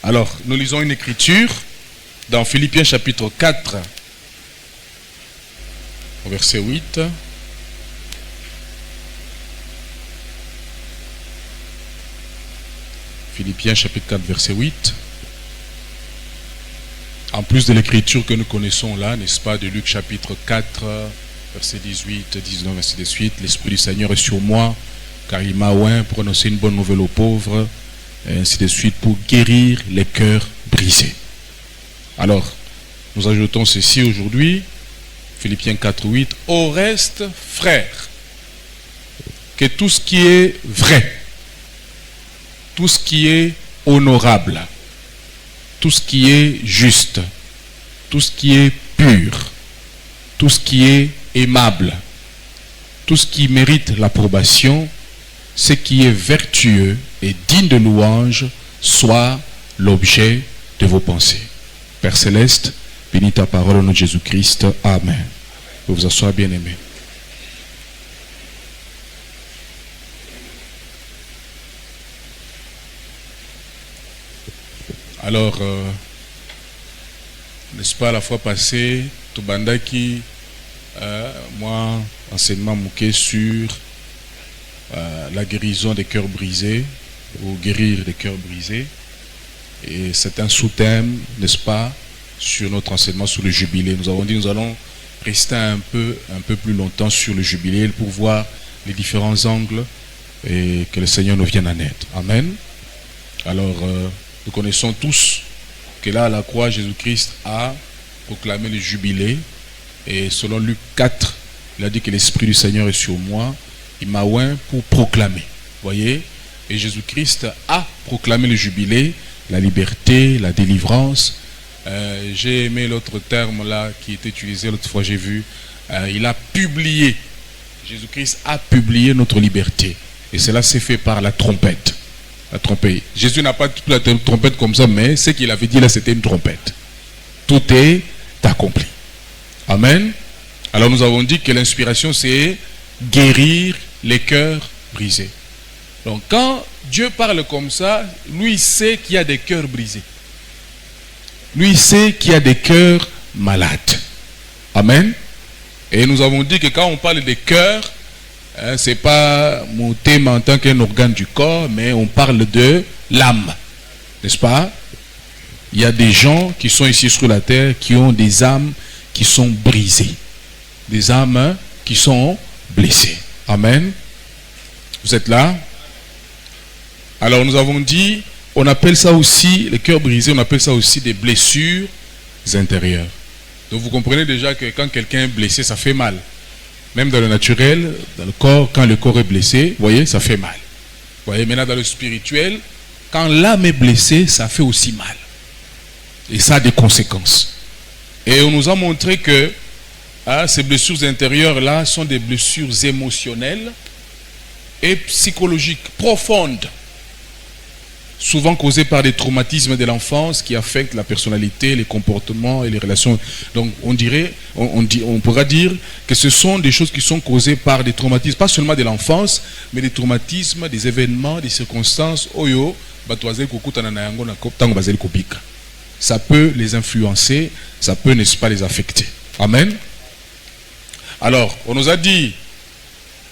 Alors, nous lisons une écriture dans Philippiens chapitre 4, verset 8. Philippiens chapitre 4, verset 8. En plus de l'écriture que nous connaissons là, n'est-ce pas, de Luc chapitre 4, verset 18, 19, ainsi de suite. L'Esprit du Seigneur est sur moi, car il m'a oint pour annoncer une bonne nouvelle aux pauvres, et ainsi de suite, pour guérir les cœurs brisés. Alors, nous ajoutons ceci aujourd'hui, Philippiens 4, 8. Au reste, frères, que tout ce qui est vrai, tout ce qui est honorable, tout ce qui est juste, tout ce qui est pur, tout ce qui est aimable, tout ce qui mérite l'approbation, ce qui est vertueux et digne de louange, soit l'objet de vos pensées. Père Céleste, bénis ta parole au nom de Jésus-Christ. Amen. Vous vous asseoir, bien-aimés. Alors, n'est-ce pas, la fois passée, Tobandaki, moi, enseignement mouqué sur la guérison des cœurs brisés, ou guérir des cœurs brisés. Et c'est un sous-thème, n'est-ce pas, sur notre enseignement sur le jubilé. Nous avons dit nous allons rester un peu plus longtemps sur le jubilé pour voir les différents angles et que le Seigneur nous vienne en aide. Amen. Alors, nous connaissons tous que là, à la croix, Jésus-Christ a proclamé le jubilé. Et selon Luc 4, il a dit que l'Esprit du Seigneur est sur moi. Il m'a oint pour proclamer. Voyez? Et Jésus-Christ a proclamé le jubilé, la liberté, la délivrance. J'ai aimé l'autre terme là qui était utilisé l'autre fois, j'ai vu. Il a publié. Jésus-Christ a publié notre liberté. Et cela s'est fait par la trompette. La trompette. Jésus n'a pas dit la trompette comme ça, mais ce qu'il avait dit là, c'était une trompette. Tout est accompli. Amen. Alors nous avons dit que l'inspiration, c'est guérir les cœurs brisés. Donc quand Dieu parle comme ça, lui il sait qu'il y a des cœurs brisés. Lui il sait qu'il y a des cœurs malades. Amen. Et nous avons dit que quand on parle des cœurs, c'est pas mon thème en tant qu'un organe du corps, mais on parle de l'âme. N'est-ce pas? Il y a des gens qui sont ici sur la terre qui ont des âmes qui sont brisées. Des âmes qui sont blessées. Amen. Vous êtes là? Alors nous avons dit, on appelle ça aussi, les cœurs brisés, on appelle ça aussi des blessures intérieures. Donc vous comprenez déjà que quand quelqu'un est blessé, ça fait mal. Même dans le naturel, dans le corps, quand le corps est blessé, vous voyez, ça fait mal. Vous voyez, maintenant dans le spirituel, quand l'âme est blessée, ça fait aussi mal. Et ça a des conséquences. Et on nous a montré que ces blessures intérieures-là sont des blessures émotionnelles et psychologiques profondes, souvent causées par des traumatismes de l'enfance qui affectent la personnalité, les comportements et les relations. Donc on pourra dire que ce sont des choses qui sont causées par des traumatismes, pas seulement de l'enfance, mais des traumatismes, des événements, des circonstances. Ça peut les influencer, ça peut, n'est-ce pas, les affecter. Amen. Alors, on nous a dit,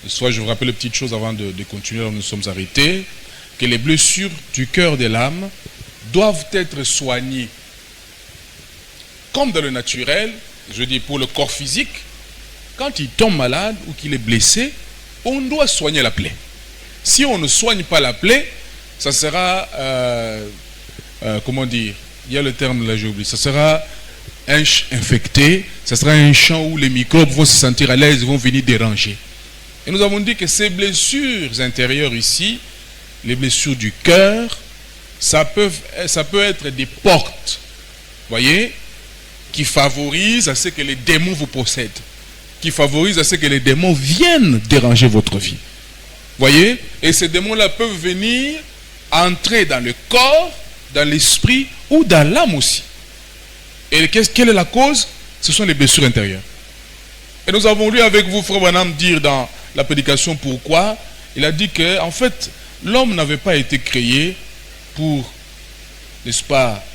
soit je vous rappelle une petite chose avant de continuer, là où nous sommes arrêtés, que les blessures du cœur de l'âme doivent être soignées. Comme dans le naturel, je dis pour le corps physique, quand il tombe malade ou qu'il est blessé, on doit soigner la plaie. Si on ne soigne pas la plaie, ça sera, comment dire, il y a le terme là, j'ai oublié, ça sera infecté, ça sera un champ où les microbes vont se sentir à l'aise, vont venir déranger. Et nous avons dit que ces blessures intérieures ici, les blessures du cœur, ça peut être des portes, voyez, qui favorisent à ce que les démons vous possèdent, qui favorisent à ce que les démons viennent déranger votre vie. Voyez, et ces démons-là peuvent venir entrer dans le corps, dans l'esprit ou dans l'âme aussi. Et quelle est la cause? Ce sont les blessures intérieures. Et nous avons lu avec vous, Frère Branham, dire dans la prédication pourquoi. Il a dit que, en fait, l'homme n'avait pas été créé pour, n'est-ce pas,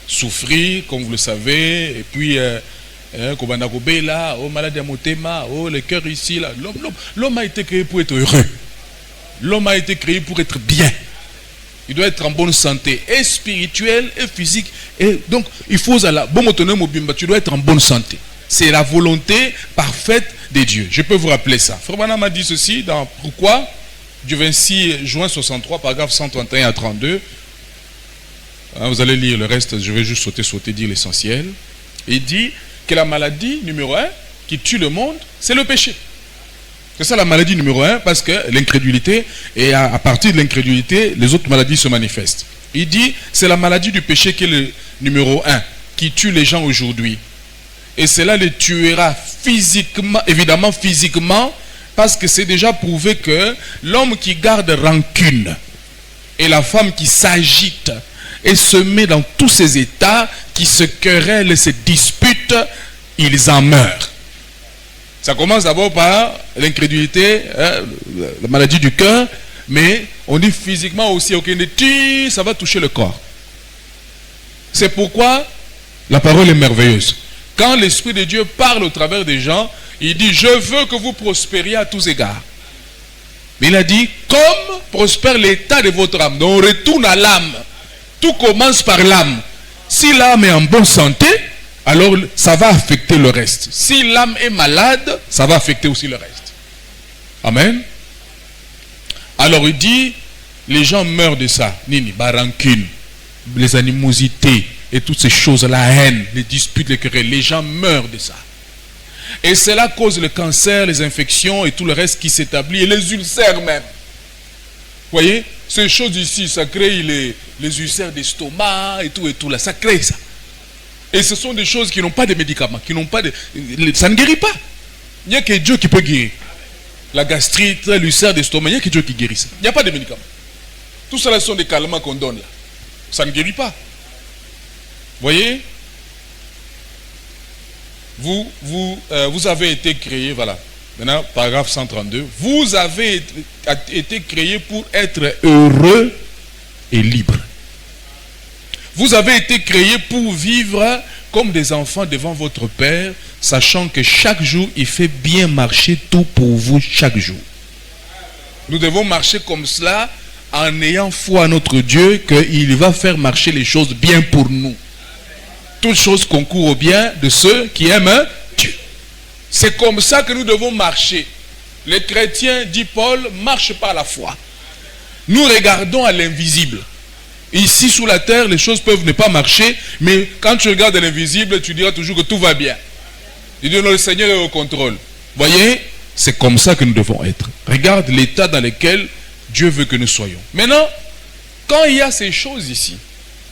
souffrir, comme vous le savez, et puis, oh, maladie à motema, oh, le cœur ici, là. L'homme a été créé pour être heureux. L'homme a été créé pour être bien. Il doit être en bonne santé, et spirituelle, et physique. Et donc, il faut, tu dois être en bonne santé. C'est la volonté parfaite de Dieu. Je peux vous rappeler ça. Frère Branham m'a dit ceci dans Pourquoi, du 26 juin 63, paragraphe 131 à 32. Vous allez lire le reste, je vais juste sauter, dire l'essentiel. Il dit que la maladie numéro 1 qui tue le monde, c'est le péché. C'est ça la maladie numéro 1, parce que l'incrédulité, et à partir de l'incrédulité, les autres maladies se manifestent. Il dit, c'est la maladie du péché qui est le numéro 1, qui tue les gens aujourd'hui. Et cela les tuera physiquement, évidemment physiquement, parce que c'est déjà prouvé que l'homme qui garde rancune et la femme qui s'agite et se met dans tous ces états, qui se querellent et se disputent, ils en meurent. Ça commence d'abord par l'incrédulité, la maladie du cœur, mais on dit physiquement aussi, ok, ça va toucher le corps. C'est pourquoi la parole est merveilleuse. Quand l'Esprit de Dieu parle au travers des gens, il dit, je veux que vous prospériez à tous égards. Mais il a dit, comme prospère l'état de votre âme. Donc on retourne à l'âme. Tout commence par l'âme. Si l'âme est en bonne santé, alors ça va affecter le reste. Si l'âme est malade, ça va affecter aussi le reste. Amen. Alors il dit, les gens meurent de ça. Nini, rancune, les animosités et toutes ces choses, la haine, les disputes, les querelles. Les gens meurent de ça. Et cela cause le cancer, les infections et tout le reste qui s'établit, et les ulcères même. Vous voyez, ces choses ici, ça crée les ulcères d'estomac et tout là, ça crée ça. Et ce sont des choses qui n'ont pas de médicaments, qui n'ont pas de... Ça ne guérit pas. Il n'y a que Dieu qui peut guérir. La gastrite, l'ulcère d'estomac, il n'y a que Dieu qui guérit ça. Il n'y a pas de médicaments. Tout cela sont des calmants qu'on donne là. Ça ne guérit pas. Vous voyez? Vous avez été créé, voilà. Maintenant, paragraphe 132. Vous avez été créé pour être heureux et libre. Vous avez été créé pour vivre comme des enfants devant votre Père, sachant que chaque jour, il fait bien marcher tout pour vous chaque jour. Nous devons marcher comme cela en ayant foi à notre Dieu qu'il va faire marcher les choses bien pour nous. Toutes choses concourent au bien de ceux qui aiment Dieu. C'est comme ça que nous devons marcher. Les chrétiens, dit Paul, marchent par la foi. Nous regardons à l'invisible. Ici, sous la terre, les choses peuvent ne pas marcher, mais quand tu regardes à l'invisible, tu diras toujours que tout va bien. Il dit, non, le Seigneur est au contrôle. Voyez, c'est comme ça que nous devons être. Regarde l'état dans lequel Dieu veut que nous soyons. Maintenant, quand il y a ces choses ici,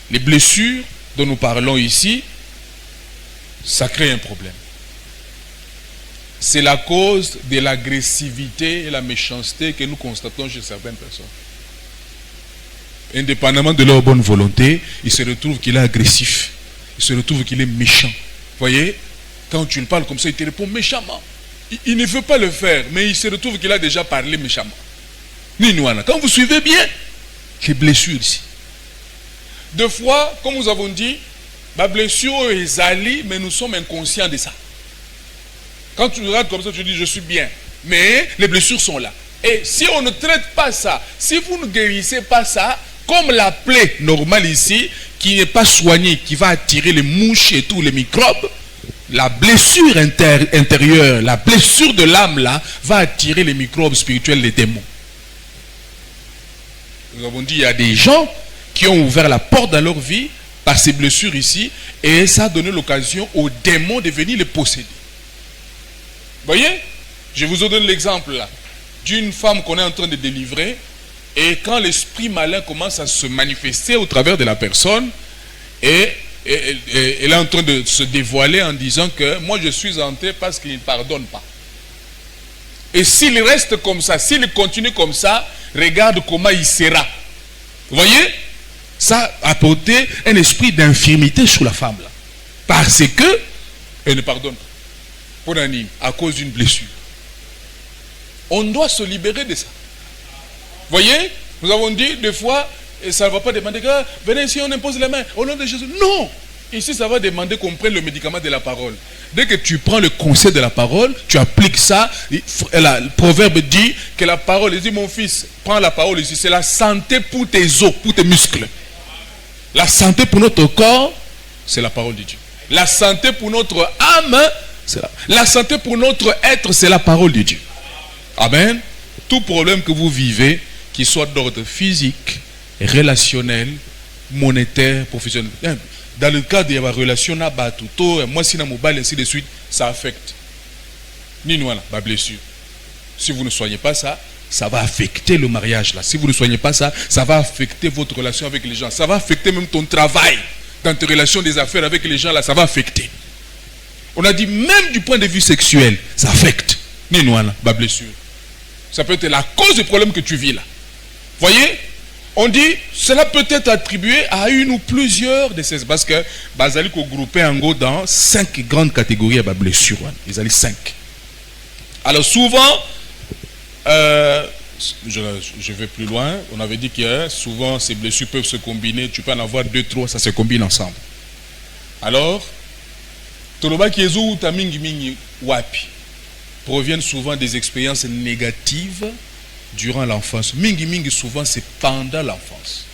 les blessures dont nous parlons ici, ça crée un problème. C'est la cause de l'agressivité et la méchanceté que nous constatons chez certaines personnes. Indépendamment de leur bonne volonté, il se retrouve qu'il est agressif. Il se retrouve qu'il est méchant. Vous voyez, quand tu le parles comme ça, il te répond méchamment. Il ne veut pas le faire, mais il se retrouve qu'il a déjà parlé méchamment. Ninouana, quand vous suivez bien, j'ai blessure ici. Deux fois, comme nous avons dit, ma blessure est ali, mais nous sommes inconscients de ça. Quand tu regardes comme ça, tu dis je suis bien. Mais les blessures sont là. Et si on ne traite pas ça, si vous ne guérissez pas ça, comme la plaie normale ici, qui n'est pas soignée, qui va attirer les mouches et tous les microbes, la blessure intérieure, la blessure de l'âme là, va attirer les microbes spirituels, les démons. Nous avons dit, il y a des gens qui ont ouvert la porte dans leur vie par ces blessures ici, et ça a donné l'occasion aux démons de venir les posséder. Vous voyez? Je vous donne l'exemple là, d'une femme qu'on est en train de délivrer, et quand l'esprit malin commence à se manifester au travers de la personne, et elle est en train de se dévoiler en disant que moi je suis entré parce qu'il ne pardonne pas. Et s'il reste comme ça, s'il continue comme ça, regarde comment il sera. Vous voyez? Ça a apporté un esprit d'infirmité sur la femme là. Parce que elle ne pardonne pas. Pour Nani, à cause d'une blessure. On doit se libérer de ça. Voyez, nous avons dit des fois, et ça ne va pas demander que venez ici, on impose les mains au nom de Jésus. Non! Ici, ça va demander qu'on prenne le médicament de la parole. Dès que tu prends le conseil de la parole, tu appliques ça. Le proverbe dit que la parole, il dit mon fils, prends la parole ici. C'est la santé pour tes os, pour tes muscles. La santé pour notre corps, c'est la parole de Dieu. La santé pour notre âme, c'est la santé pour notre être, c'est la parole de Dieu. Amen. Tout problème que vous vivez, qu'il soit d'ordre physique, relationnel, monétaire, professionnel. Dans le cas de la relation, moi, si je suis ainsi de suite, ça affecte. Ni nous, la blessure. Si vous ne soignez pas ça, ça va affecter le mariage là. Si vous ne soignez pas ça, ça va affecter votre relation avec les gens. Ça va affecter même ton travail. Dans tes relations des affaires avec les gens là, ça va affecter. On a dit même du point de vue sexuel, ça affecte. Ni nous, la blessure. Ça peut être la cause du problème que tu vis là. Voyez? On dit, cela peut être attribué à une ou plusieurs de ces... Parce que, Bazali ko groupé en gros dans 5 grandes catégories de blessures. Ils allaient 5. Alors souvent, je vais plus loin. On avait dit que souvent ces blessures peuvent se combiner. Tu peux en avoir 2, 3, ça se combine ensemble. Alors, Toloba Kiezo ou Tamingi Mingi Wapi proviennent souvent des expériences négatives durant l'enfance. Mingi souvent c'est pendant l'enfance.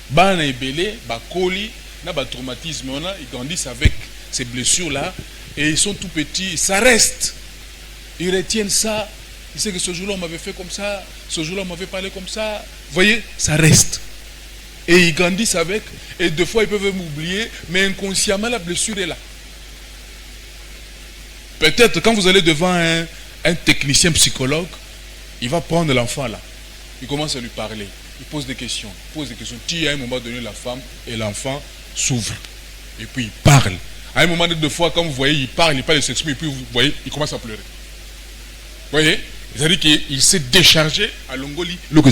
Bana ebele, bakoli, na ba traumatisme, ils grandissent avec ces blessures là et ils sont tout petits, ça reste. Ils retiennent ça. Ils savent que ce jour-là on m'avait fait comme ça, ce jour-là on m'avait parlé comme ça. Vous voyez, ça reste. Et ils grandissent avec, et des fois ils peuvent m'oublier, mais inconsciemment la blessure est là. Peut-être quand vous allez devant un technicien psychologue, il va prendre l'enfant là. Il commence à lui parler. Il pose des questions. Tu à un moment donné la femme et l'enfant s'ouvrent. Et puis il parle. À un moment donné, 2 fois, quand vous voyez, il parle, il s'exprime, et puis vous voyez, il commence à pleurer. Vous voyez? C'est-à-dire qu'il s'est déchargé à Longoli. 2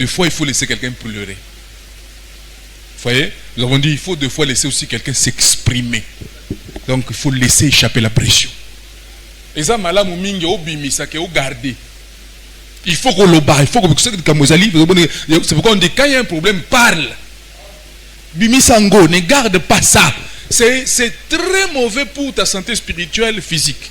fois, il faut laisser quelqu'un pleurer. Vous voyez? Nous avons dit, il faut 2 fois laisser aussi quelqu'un s'exprimer. Donc il faut laisser échapper la pression. Et ça, malamu mingi obimisa ke garder. Il faut qu'on le bat, il faut que c'est pourquoi on dit quand il y a un problème, parle. Bimisango, ne garde pas ça. C'est très mauvais pour ta santé spirituelle et physique.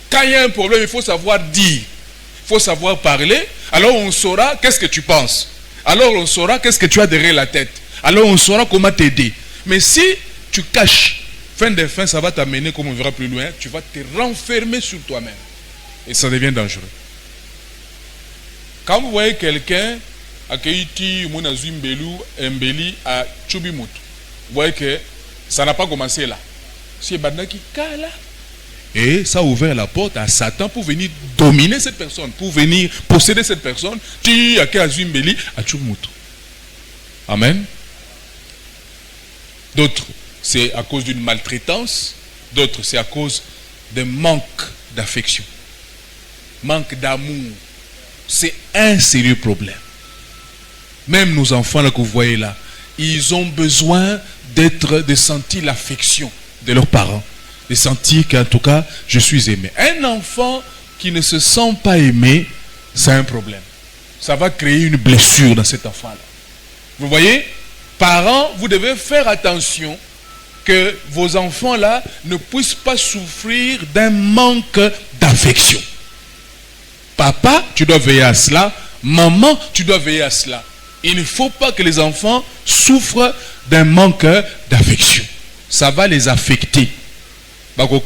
Quand il y a un problème, il faut savoir dire. Il faut savoir parler. Alors on saura qu'est-ce que tu penses. Alors on saura qu'est-ce que tu as derrière la tête. Alors on saura comment t'aider. Mais si tu caches, fin de fin, ça va t'amener, comme on verra plus loin, tu vas te renfermer sur toi-même. Et ça devient dangereux. Quand vous voyez quelqu'un à Keiti, Monazu Mbeli à Chubimout, vous voyez que ça n'a pas commencé là. C'est Bandaki Kala. Et ça a ouvert la porte à Satan pour venir dominer cette personne, pour venir posséder cette personne. Tu as Keazu Mbeli à Chubimout. Amen. D'autres, c'est à cause d'une maltraitance. D'autres, c'est à cause d'un manque d'affection. Manque d'amour. C'est un sérieux problème. Même nos enfants là que vous voyez là, ils ont besoin de sentir l'affection de leurs parents. De sentir qu'en tout cas, je suis aimé. Un enfant qui ne se sent pas aimé, c'est un problème. Ça va créer une blessure dans cet enfant-là. Vous voyez? Parents, vous devez faire attention que vos enfants-là ne puissent pas souffrir d'un manque d'affection. Papa, tu dois veiller à cela. Maman, tu dois veiller à cela. Il ne faut pas que les enfants souffrent d'un manque d'affection. Ça va les affecter. Vous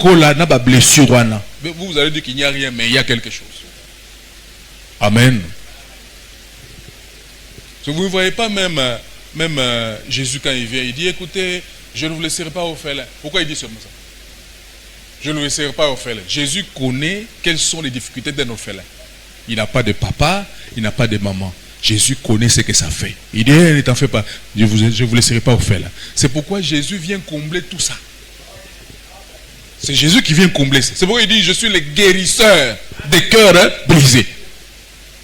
allez dire qu'il n'y a rien, mais il y a quelque chose. Amen. Vous ne voyez pas même Jésus quand il vient, il dit, écoutez, je ne vous laisserai pas orphelin. Pourquoi il dit seulement ça? Je ne vous laisserai pas orphelin. Jésus connaît quelles sont les difficultés d'un orphelin. Il n'a pas de papa, il n'a pas de maman. Jésus connaît ce que ça fait. Il dit, ne t'en fais pas, je ne vous laisserai pas orphelin. C'est pourquoi Jésus vient combler tout ça. C'est Jésus qui vient combler ça. C'est pourquoi il dit, je suis le guérisseur des cœurs brisés.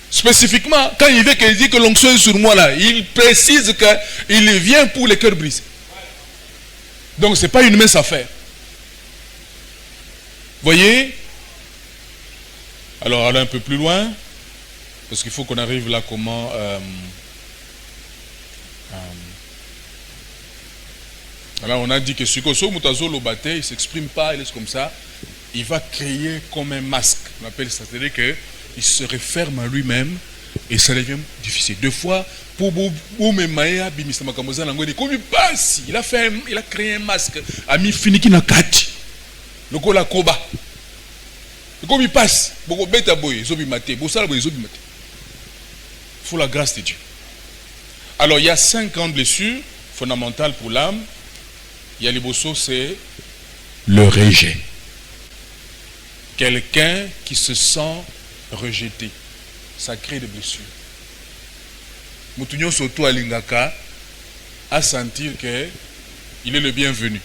Spécifiquement, quand il vient qu'il dit que l'onction est sur moi là, il précise qu'il vient pour les cœurs brisés. Donc ce n'est pas une mince affaire. Voyez? Alors, allons un peu plus loin, parce qu'il faut qu'on arrive là comment... alors, on a dit que Sukoso Mutazo Lobate, il ne s'exprime pas, il laisse comme ça. Il va créer comme un masque. On appelle ça. C'est-à-dire qu'il se referme à lui-même et ça devient difficile. Deux fois, pour Boumemaya, Bimista Makamoza, comme il passe, il a créé un masque. Ami Finiki Nakati. Le Kola Koba. Comme il passe, beaucoup bêta boy, zobi maté, bossala boy, zobi maté. Il faut la grâce de Dieu. Alors, il y a 5 grandes blessures fondamentales pour l'âme. Il y a les bossos, c'est le rejet. Quelqu'un qui se sent rejeté, ça crée des blessures. Moutounio Soto Alingaka a senti qu'il est le bienvenu.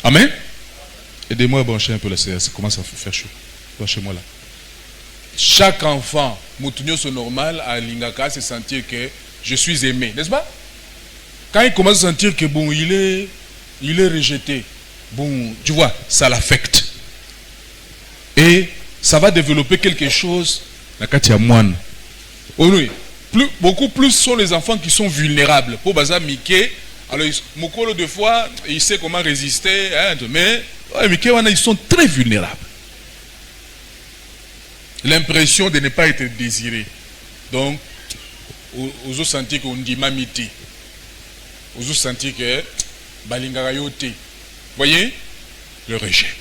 Amen. Aidez-moi à brancher un peu la CR, ça commence à faire chaud. Branchez-moi là. Chaque enfant, Moutounio so normal à Alingaka, se sentir que je suis aimé, n'est-ce pas? Quand il commence à sentir que bon, il est rejeté, bon, tu vois, ça l'affecte. Et ça va développer quelque chose, la Katia Moine. Oui, beaucoup plus sont les enfants qui sont vulnérables. Pour Baza Mickey, alors Mokolo de fois, il sait comment résister, hein, mais Mickey, ils sont très vulnérables. L'impression de ne pas être désiré. Donc, aux autres sentir qu'on dit mamiti. Aux autres sentir que balingarayote. Voyez le rejet.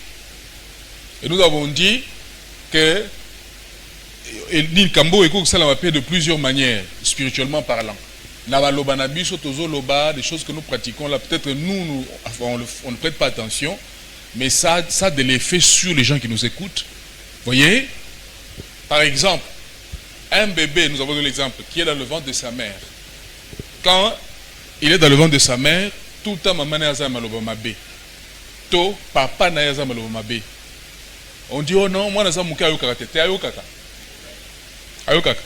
Et nous avons dit que l'île Kambo est de plusieurs manières, spirituellement parlant. Des choses que nous pratiquons là, peut-être nous on ne prête pas attention, mais ça a de l'effet sur les gens qui nous écoutent. Voyez? Par exemple, un bébé, nous avons donné l'exemple, qui est dans le ventre de sa mère. Quand il est dans le ventre de sa mère, tout le temps, maman n'a pas de to papa n'a pas de. On dit, oh non, moi, je suis ayokaka. Ayokaka.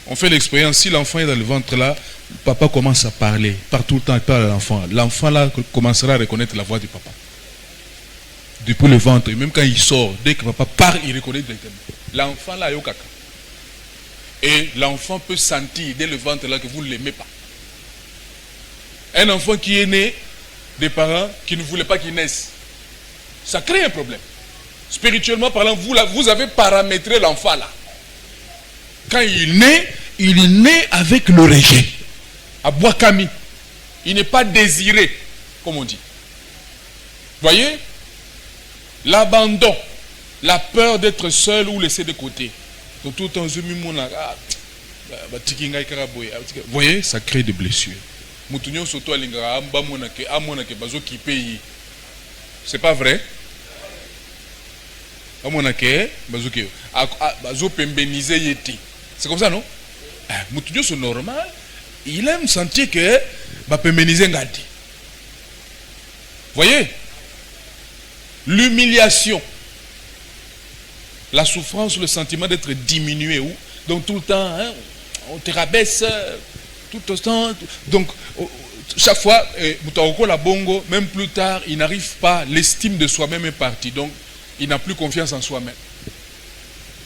On fait l'expérience, si l'enfant est dans le ventre là, papa commence à parler. Par tout le temps, il parle à l'enfant. L'enfant là commencera à reconnaître la voix du papa. Depuis le ventre, et même quand il sort, dès que papa parle, il reconnaît directement. L'enfant là, ayokaka. Et l'enfant peut sentir dès le ventre là que vous ne l'aimez pas. Un enfant qui est né des parents qui ne voulaient pas qu'il naisse, ça crée un problème. Spirituellement parlant, vous avez paramétré l'enfant là. Quand il est né avec le rejet. À Boakami. Il n'est pas désiré, comme on dit. Voyez? L'abandon, la peur d'être seul ou laissé de côté. Donc tout le temps, vous voyez, ça crée des blessures. C'est pas vrai? C'est comme ça, non? Moutounio, c'est normal. Il aime sentir que va pémeniser ngadi. Voyez? L'humiliation, la souffrance, le sentiment d'être diminué. Donc tout le temps, hein, on te rabaisse tout le temps. Donc chaque fois, la bongo, même plus tard, il n'arrive pas, l'estime de soi-même est partie. Donc il n'a plus confiance en soi-même.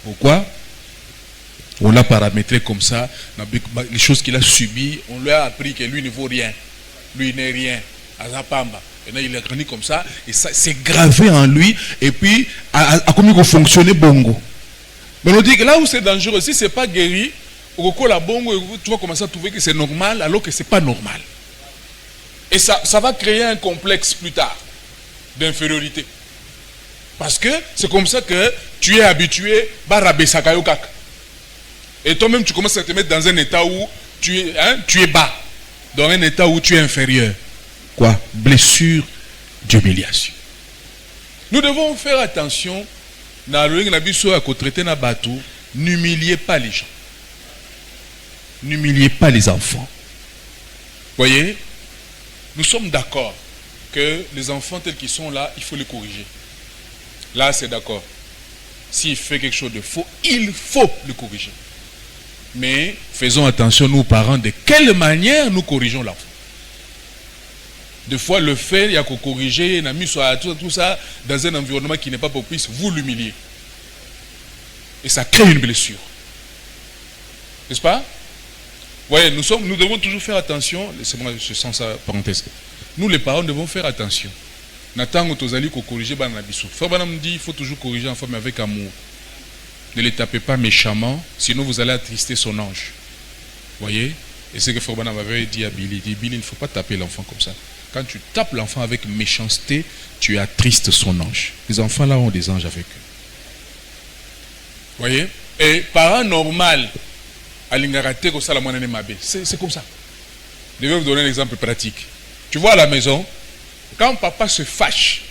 Pourquoi? On l'a paramétré comme ça. Les choses qu'il a subies, on lui a appris que lui ne vaut rien. Lui n'est rien. Azapamba. Et là, il est grandi comme ça. Et ça, c'est gravé en lui. Et puis, à comment il fonctionne bongo. Mais on dit que là où c'est dangereux, si ce n'est pas guéri, la bongo, tu vas commencer à trouver que c'est normal alors que ce n'est pas normal. Et ça va créer un complexe plus tard d'infériorité. Parce que c'est comme ça que tu es habitué à et toi-même tu commences à te mettre dans un état où tu es bas, dans un état où tu es inférieur. Quoi? Blessure d'humiliation. Nous devons faire attention. N'humiliez pas les gens. N'humiliez pas les enfants. Voyez, nous sommes d'accord que les enfants tels qu'ils sont là, il faut les corriger. Là, c'est d'accord. S'il fait quelque chose de faux, il faut le corriger. Mais faisons attention, nous parents, de quelle manière nous corrigeons l'enfant. Des fois, le fait, il y a qu'à corriger, il a mis tout ça dans un environnement qui n'est pas propice, vous l'humiliez. Et ça crée une blessure. N'est-ce pas? Voyez, nous devons toujours faire attention. Laissez-moi, je sens ça, parenthèse. Nous, les parents, devons faire attention. Nathan, il faut corriger, Frère me dit, il faut toujours corriger en femme avec amour. Ne les tapez pas méchamment, sinon vous allez attrister son ange. Voyez? Et c'est que Frère Banam avait dit à Billy, Billy, il ne faut pas taper l'enfant comme ça. Quand tu tapes l'enfant avec méchanceté, tu attristes son ange. Les enfants là ont des anges avec eux. Voyez? Et parent normal, c'est comme ça. Je vais vous donner un exemple pratique. Tu vois à la maison, quand papa se fâche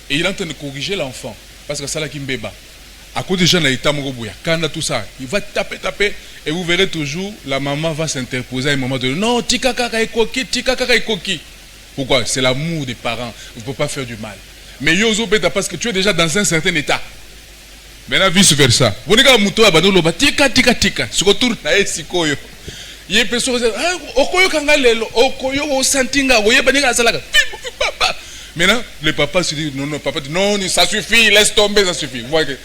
et il est en train de corriger l'enfant, parce que c'est là qu'il me béba, à cause des gens quand tout ça, il va taper, et vous verrez toujours, la maman va s'interposer à un moment donné. Non, tika kaka et koki. Pourquoi? C'est l'amour des parents. Vous ne pouvez pas faire du mal. Mais yozo beta parce que tu es déjà dans un certain état. Maintenant, vice versa. Vous n'avez pas tika. Ce retour na esikoyo. Il y a une personne qui dit, okoyo kangalelo, okoyo santinga, oye baninga salaka. Maintenant, le papa se dit, non, papa dit, non, ça suffit, laisse tomber, ça suffit. Vous voyez que,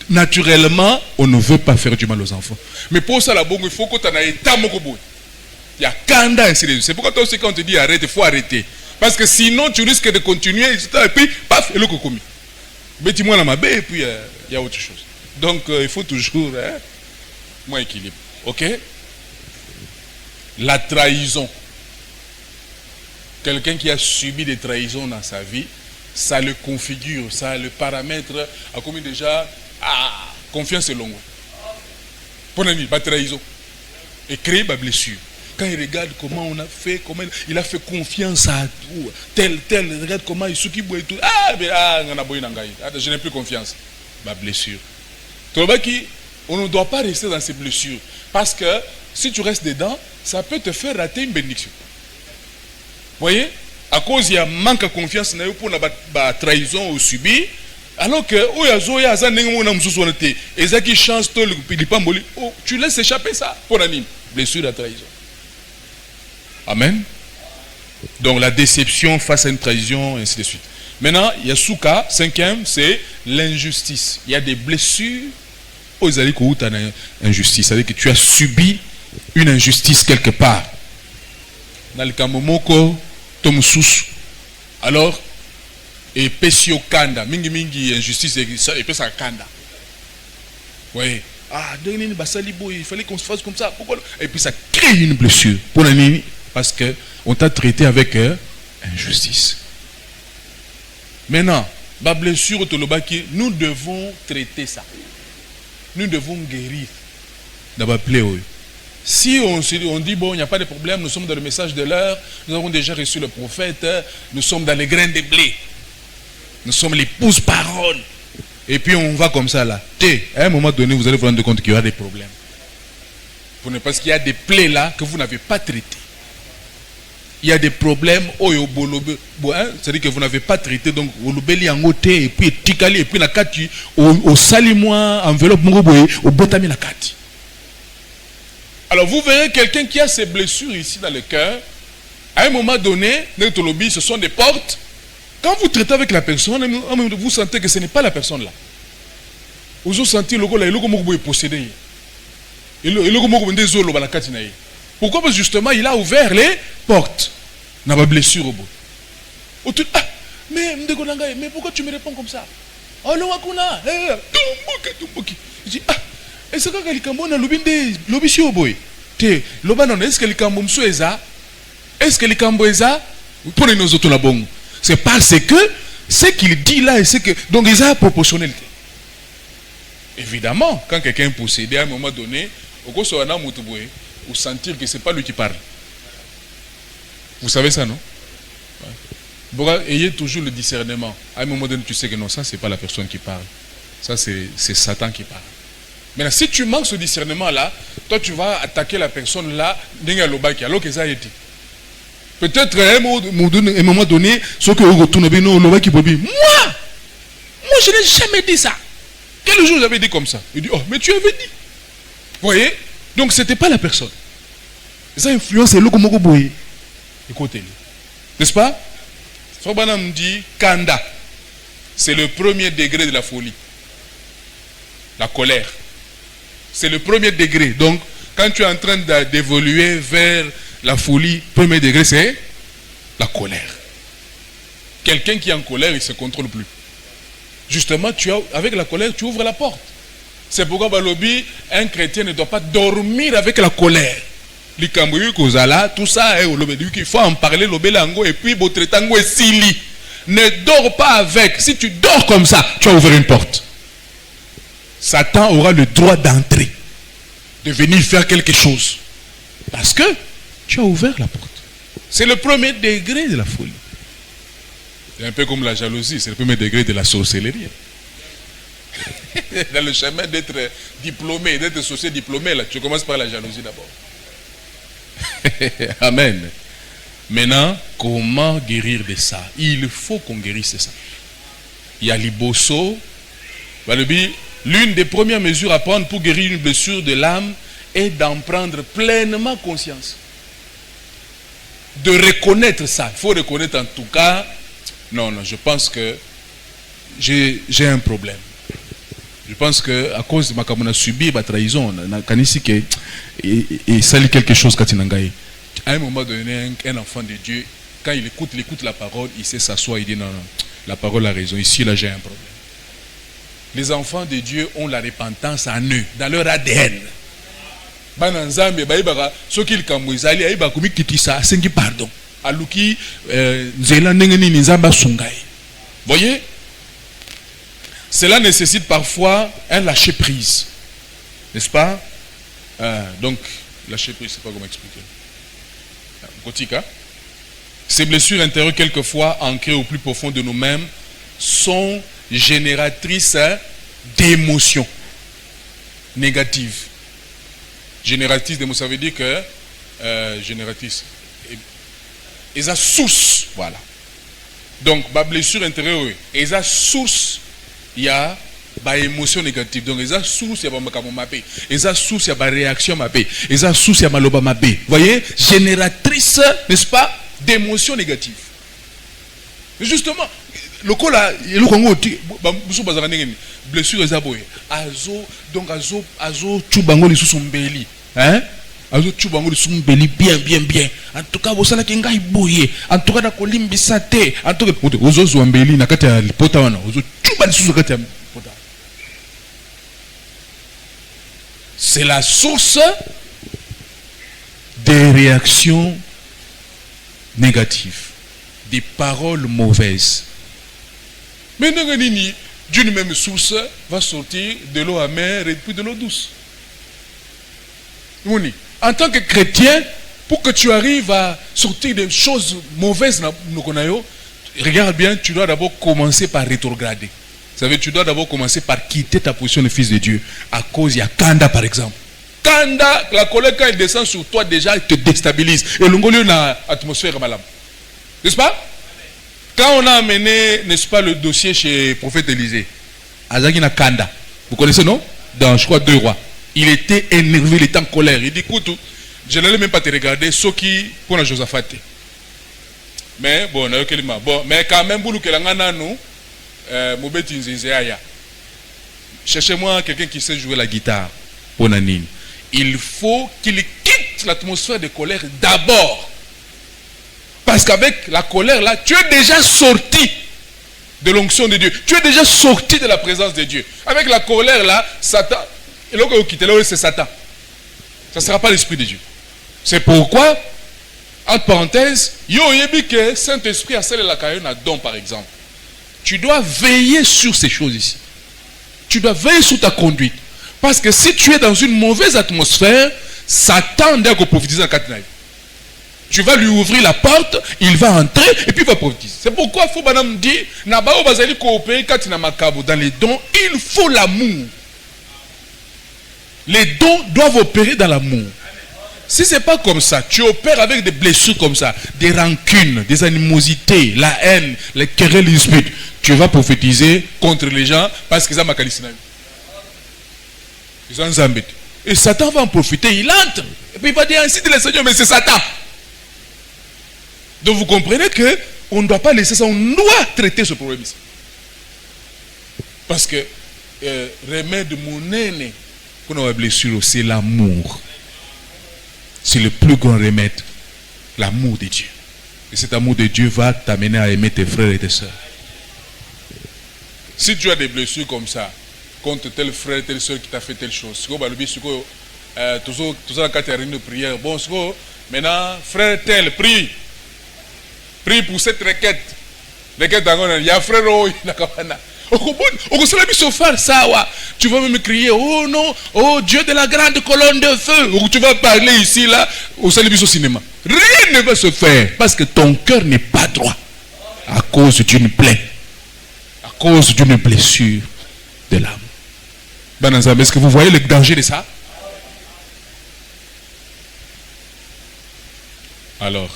naturellement, on ne veut pas faire du mal aux enfants. Mais pour ça, il faut que tu aies un état mokobo. Il y a kanda, ainsi de suite. C'est pourquoi toi aussi, quand on te dit arrête, il faut arrêter. Parce que sinon, tu risques de continuer, et puis, paf, et le cocomi. Mais dis-moi la mabé, et puis, il y a autre chose. Donc, il faut toujours, moins équilibre. Ok? La trahison. Quelqu'un qui a subi des trahisons dans sa vie, ça le configure, ça le paramètre à combien déjà, confiance et longue. Pour ami, pas trahison. Et créer ma blessure. Quand il regarde comment on a fait, comment il a fait confiance à tout, tel, regarde comment il s'occupe et tout. Je n'ai plus confiance. Ma blessure. On ne doit pas rester dans ces blessures. Parce que si tu restes dedans, ça peut te faire rater une bénédiction. Voyez, à cause il y a manque de confiance pour la trahison ou subir, alors que tu laisses échapper ça pour l'anime, blessure de la trahison. Amen. Donc la déception face à une trahison, et ainsi de suite. Maintenant, il y a Souka, cinquième, c'est l'injustice. Il y a des blessures aux injustice, c'est-à-dire que tu as subi une injustice quelque part. Dans le Kamomoko, alors, et Pesio Kanda, mingi injustice, et puis ça Kanda. Oui. Il fallait qu'on se fasse comme ça. Et puis ça crée une blessure. Pour l'année, parce qu'on t'a traité avec injustice. Maintenant, la blessure, nous devons traiter ça. Nous devons guérir. D'abord, si on dit, bon, il n'y a pas de problème, nous sommes dans le message de l'heure, nous avons déjà reçu le prophète, nous sommes dans les grains de blé. Nous sommes les pousse-paroles. Et puis on va comme ça là. À un moment donné, vous allez vous rendre compte qu'il y aura des problèmes. Parce qu'il y a des plaies là que vous n'avez pas traitées. Il y a des problèmes, c'est-à-dire que vous n'avez pas traité, donc et puis tikali, et puis la kati, au salimois, enveloppe, au botami la kati. Alors vous verrez quelqu'un qui a ces blessures ici dans le cœur, à un moment donné, ce sont des portes. Quand vous traitez avec la personne, vous sentez que ce n'est pas la personne là. Vous sentez le gars est possédé. Pourquoi? Parce que justement, il a ouvert les portes. Il n'a pas blessure au bout. Mais pourquoi tu me réponds comme ça? Je dis, est-ce que le Cambo n'a l'obissi au boy? Est-ce que le Cambo est-ce que le Cambo est pour nous autres la bonne? C'est parce que ce qu'il dit là, c'est que donc ils ont proportionnalité. Évidemment, quand quelqu'un est possédé à un moment donné, vous sentir que ce n'est pas lui qui parle. Vous savez ça, non? Ouais. Ayez toujours le discernement. À un moment donné, tu sais que non, ça, ce n'est pas la personne qui parle. Ça, c'est Satan qui parle. Maintenant, si tu manques ce discernement-là, toi, tu vas attaquer la personne là, alors que ça a été. Peut-être à un moment donné, ce que vous retournez, moi, je n'ai jamais dit ça. Quel jour j'avais dit comme ça? Il dit, oh, mais tu avais dit. Vous voyez? Donc, ce n'était pas la personne. Ça influence le Komokoboy. Écoutez-le. N'est-ce pas? Fobanam dit Kanda. C'est le premier degré de la folie. La colère. C'est le premier degré. Donc, quand tu es en train d'évoluer vers la folie, premier degré, c'est la colère. Quelqu'un qui est en colère, il ne se contrôle plus. Justement, avec la colère, tu ouvres la porte. C'est pourquoi Balobi, un chrétien ne doit pas dormir avec la colère. Tout ça, il faut en parler, et puis votre tango est sili. Ne dors pas avec. Si tu dors comme ça, tu as ouvert une porte. Satan aura le droit d'entrer, de venir faire quelque chose. Parce que tu as ouvert la porte. C'est le premier degré de la folie. C'est un peu comme la jalousie, c'est le premier degré de la sorcellerie. Dans le chemin d'être diplômé, d'être sorcier diplômé, là, tu commences par la jalousie d'abord. Amen. Maintenant, comment guérir de ça? Il faut qu'on guérisse ça. Il y a l'ibosso. L'une des premières mesures à prendre pour guérir une blessure de l'âme est d'en prendre pleinement conscience. De reconnaître ça. Il faut reconnaître en tout cas, non, je pense que j'ai un problème. Je pense qu'à cause de ma on a subi ma trahison, et ça lit quelque chose quand il a à un moment donné, un enfant de Dieu, quand il écoute la parole, il sait s'asseoir, il dit non, la parole a raison, ici là j'ai un problème. Les enfants de Dieu ont la repentance en eux, dans leur ADN. Voyez, cela nécessite parfois un lâcher prise, n'est-ce pas? Donc, lâcher prise, c'est pas comment expliquer. Ces blessures intérieures, quelquefois ancrées au plus profond de nous-mêmes, sont génératrices d'émotions négatives. Génératrice d'émotions, ça veut dire que génératrice. Et ça source, voilà. Donc, ma blessure intérieure, et ça source, il y a des émotions négatives. Donc, il y a source, il y a des et ça source, il y a des réactions, et ça source, il y a des Vous voyez, génératrice, n'est-ce pas, d'émotions négatives. Justement, le cas là, le Congo, blessure donc azo chubango li sous mbeli, hein? Azo chubango li sous mbeli bien. En tout cas, vous savez qu'il y a boye. En tout cas, na kolimbi sate. En tout cas, ozo zwambeli na kati ya pota wana. Ozo chuba li sous kati ya pota. C'est la source des réactions négatives, des paroles mauvaises. Mais d'une même source va sortir de l'eau amère et puis de l'eau douce. En tant que chrétien, pour que tu arrives à sortir des choses mauvaises, regarde bien, tu dois d'abord commencer par rétrograder. Vous savez, tu dois d'abord commencer par quitter ta position de fils de Dieu. À cause, il y a Kanda par exemple. Kanda, la colère, quand elle descend sur toi, déjà, elle te déstabilise. Et l'ongolio n'a atmosphère malade. N'est-ce pas? Quand on a amené, n'est-ce pas, le dossier chez le prophète Élisée, Azagina Kanda, vous connaissez, non? Dans, je crois, 2 rois. Il était énervé, il était en colère. Il dit, écoute, je n'allais même pas te regarder, ce qui, pour la Josaphat. Mais, bon, mais quand même, vous, cherchez-moi quelqu'un qui sait jouer la guitare. Il faut qu'il quitte l'atmosphère de colère d'abord. Parce qu'avec la colère là, tu es déjà sorti de l'onction de Dieu. Tu es déjà sorti de la présence de Dieu. Avec la colère là, Satan, c'est Satan. Ça ne sera pas l'esprit de Dieu. C'est pourquoi, entre parenthèses, Saint-Esprit a scellé la carrière à don par exemple. Tu dois veiller sur ces choses ici. Tu dois veiller sur ta conduite. Parce que si tu es dans une mauvaise atmosphère, Satan doit prophétiser en Katnaï. Tu vas lui ouvrir la porte, il va entrer et puis il va prophétiser. C'est pourquoi il faut dire, dans les dons, il faut l'amour. Les dons doivent opérer dans l'amour. Si ce n'est pas comme ça, tu opères avec des blessures comme ça, des rancunes, des animosités, la haine, les querelles, les disputes, tu vas prophétiser contre les gens parce qu'ils ont makalisina. Ils ont zambé. Et Satan va en profiter, il entre. Et puis il va dire ainsi de le Seigneur, mais c'est Satan. Donc vous comprenez que on ne doit pas laisser ça, on doit traiter ce problème ici. Parce que remède monene qu'on a blessure, c'est l'amour. C'est le plus grand remède, l'amour de Dieu. Et cet amour de Dieu va t'amener à aimer tes frères et tes sœurs. Si tu as des blessures comme ça, contre tel frère, telle soeur qui t'a fait telle chose, toujours quand tu as une prière, bon, maintenant, frère tel, prie. Prie pour cette requête. Requête, il y a frère, tu vas même crier, oh non, oh Dieu de la grande colonne de feu. Ou tu vas parler ici, là, au Salibis au cinéma. Rien ne va se faire parce que ton cœur n'est pas droit à cause d'une plaie, à cause d'une blessure de l'âme. Est-ce que vous voyez le danger de ça? Alors,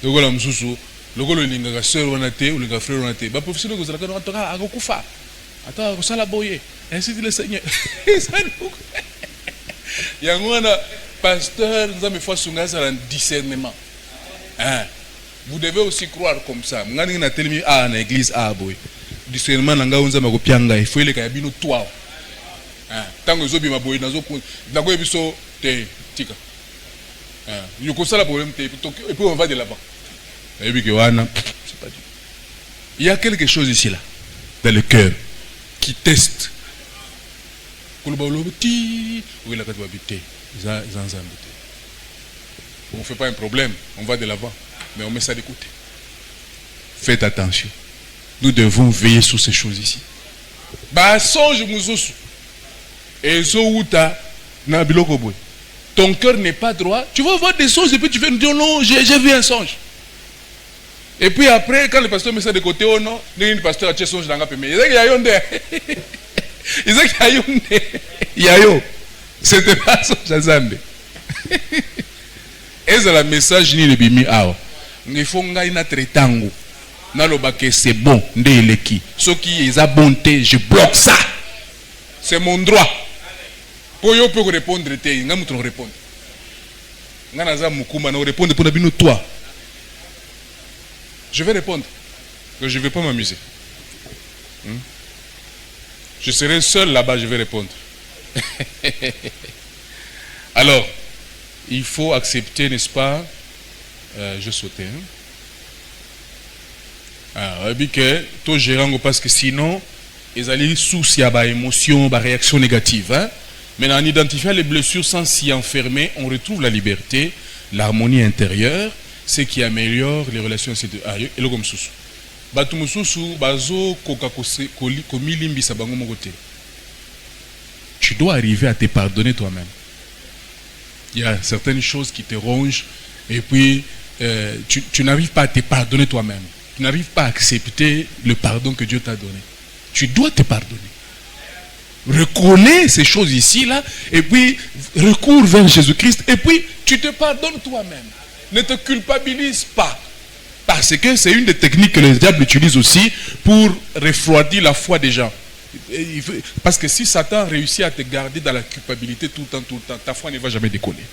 lokola msusu lokola lingaka sœur wana te ou lingaka frère wana te ba professeur ko zalaka no atoka akokufa ata ko sala boye ainsi dit le Seigneur. Yango wana pasteur nzambe fois sunga ça un discernement. Vous devez aussi croire comme ça. Ngani na telemi na église boye discernement nanga nzambe ko pianga il faut le ka bino toi. Tango zo bima boye nazo ndako ebiso te tika. Il et puis on va de là-bas. C'est pas Dieu. Il y a quelque chose ici là, dans le cœur, qui teste. On ne fait pas un problème, on va de l'avant, mais on met ça de côté. Faites attention. Nous devons veiller sur ces choses ici. Et ton cœur n'est pas droit, tu vas voir des songes et puis tu vas nous dire non, j'ai vu un songe. Et puis après, quand le pasteur met ça de côté, oh non, le pasteur a tué songe dans la pemé. Il y a yo. C'était pas songe à Zambé. Et c'est le message ni le bimi awa. Il faut nga ina tretango. Na lo baké c'est bon, ndé eleki. Ce qui est à bonté, je bloque ça. C'est mon droit. Pour yo peut répondre te, nga mutu répondre. Nga naza mukuma na répondre pour bino toi. Je vais répondre. Donc je ne vais pas m'amuser. Je serai seul là-bas, je vais répondre. Alors, il faut accepter, n'est-ce pas? Je sautais. Tout gérant parce que sinon, ils allaient soucis à des émotions, des réactions négatives. Mais en identifiant les blessures sans s'y enfermer, on retrouve la liberté, l'harmonie intérieure, ce qui améliore les relations. Et le comme sous. Tu dois arriver à te pardonner toi-même. Il y a certaines choses qui te rongent et puis tu n'arrives pas à te pardonner toi-même. Tu n'arrives pas à accepter le pardon que Dieu t'a donné. Tu dois te pardonner. Reconnais ces choses ici là et puis recours vers Jésus-Christ et puis tu te pardonnes toi-même. Ne te culpabilise pas. Parce que c'est une des techniques que le diable utilise aussi pour refroidir la foi des gens. Parce que si Satan réussit à te garder dans la culpabilité tout le temps, ta foi ne va jamais décoller.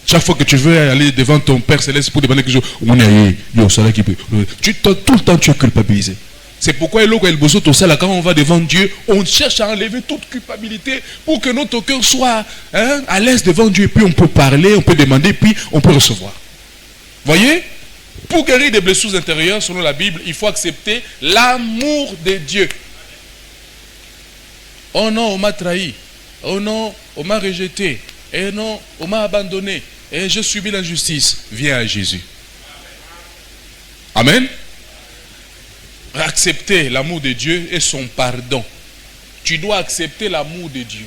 Chaque fois que tu veux aller devant ton Père Céleste pour demander quelque chose, tout le temps tu es culpabilisé. C'est pourquoi quand on va devant Dieu, on cherche à enlever toute culpabilité pour que notre cœur soit à l'aise devant Dieu. Et puis on peut parler, on peut demander, puis on peut recevoir. Voyez? Pour guérir des blessures intérieures, selon la Bible, il faut accepter l'amour de Dieu. Oh non, on m'a trahi. Oh non, on m'a rejeté. Et non, on m'a abandonné. Et je subis l'injustice. Viens à Jésus. Amen. Accepter l'amour de Dieu et son pardon. Tu dois accepter l'amour de Dieu.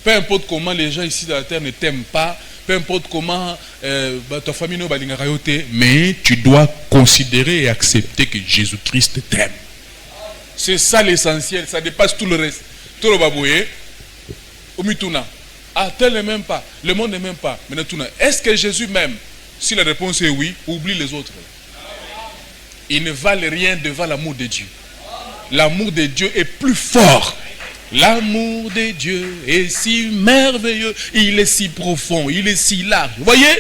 Peu importe comment les gens ici dans la terre ne t'aiment pas, peu importe comment ta famille ne va pas, mais tu dois considérer et accepter que Jésus-Christ t'aime. C'est ça l'essentiel, ça dépasse tout le reste. Tout le baboué, au mituna. Ah, tel ne m'aime pas, le monde ne m'aime pas. Maintenant, est-ce que Jésus m'aime? Si la réponse est oui, oublie les autres. Ils ne valent rien devant l'amour de Dieu. L'amour de Dieu est plus fort. L'amour de Dieu est si merveilleux, il est si profond, il est si large. Vous voyez?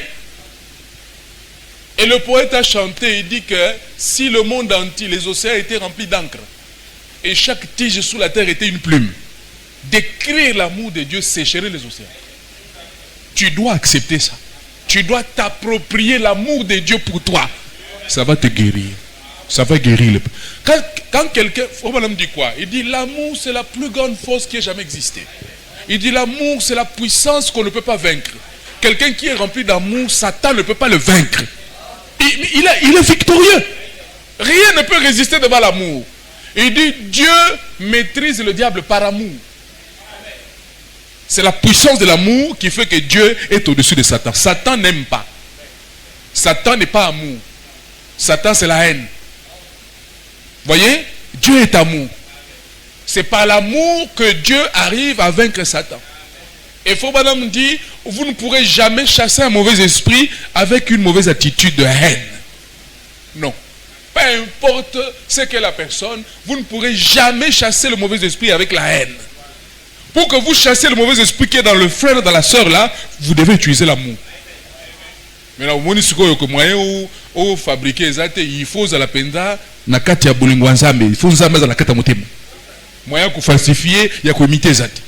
Et le poète a chanté, il dit que si le monde entier, les océans étaient remplis d'encre, et chaque tige sous la terre était une plume, d'écrire l'amour de Dieu sécherait les océans. Tu dois accepter ça. Tu dois t'approprier l'amour de Dieu pour toi. Ça va te guérir. Ça va guérir le peuple. Quand quelqu'un, Frère dit quoi? Il dit l'amour c'est la plus grande force qui ait jamais existé. Il dit l'amour c'est la puissance qu'on ne peut pas vaincre. Quelqu'un qui est rempli d'amour, Satan ne peut pas le vaincre. Il est victorieux. Rien ne peut résister devant l'amour. Il dit Dieu maîtrise le diable par amour. C'est la puissance de l'amour qui fait que Dieu est au-dessus de Satan. Satan n'aime pas. Satan n'est pas amour. Satan c'est la haine. Voyez, Dieu est amour. C'est par l'amour que Dieu arrive à vaincre Satan. Et Fourbadam dit, vous ne pourrez jamais chasser un mauvais esprit avec une mauvaise attitude de haine. Non. Peu importe ce qu'est la personne, vous ne pourrez jamais chasser le mauvais esprit avec la haine. Pour que vous chassiez le mauvais esprit qui est dans le frère, dans la sœur là, vous devez utiliser l'amour. Maintenant, vous moyen où fabriquer les athées, il faut la penda nakati ya bolingo nzambe, il faut nzambe za nakata motema. Moyen pour falsifier, il y a imiter les athées.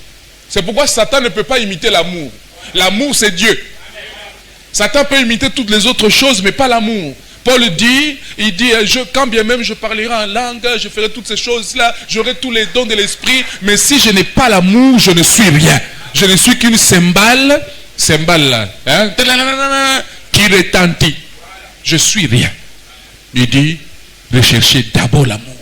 C'est pourquoi Satan ne peut pas imiter l'amour. L'amour c'est Dieu. Satan peut imiter toutes les autres choses, mais pas l'amour. Paul dit, il dit, quand bien même je parlerai en langue, je ferai toutes ces choses-là, j'aurai tous les dons de l'esprit, mais si je n'ai pas l'amour, je ne suis rien. Je ne suis qu'une cymbale là, hein, qui retentit. Je suis rien. Il dit, recherchez d'abord l'amour.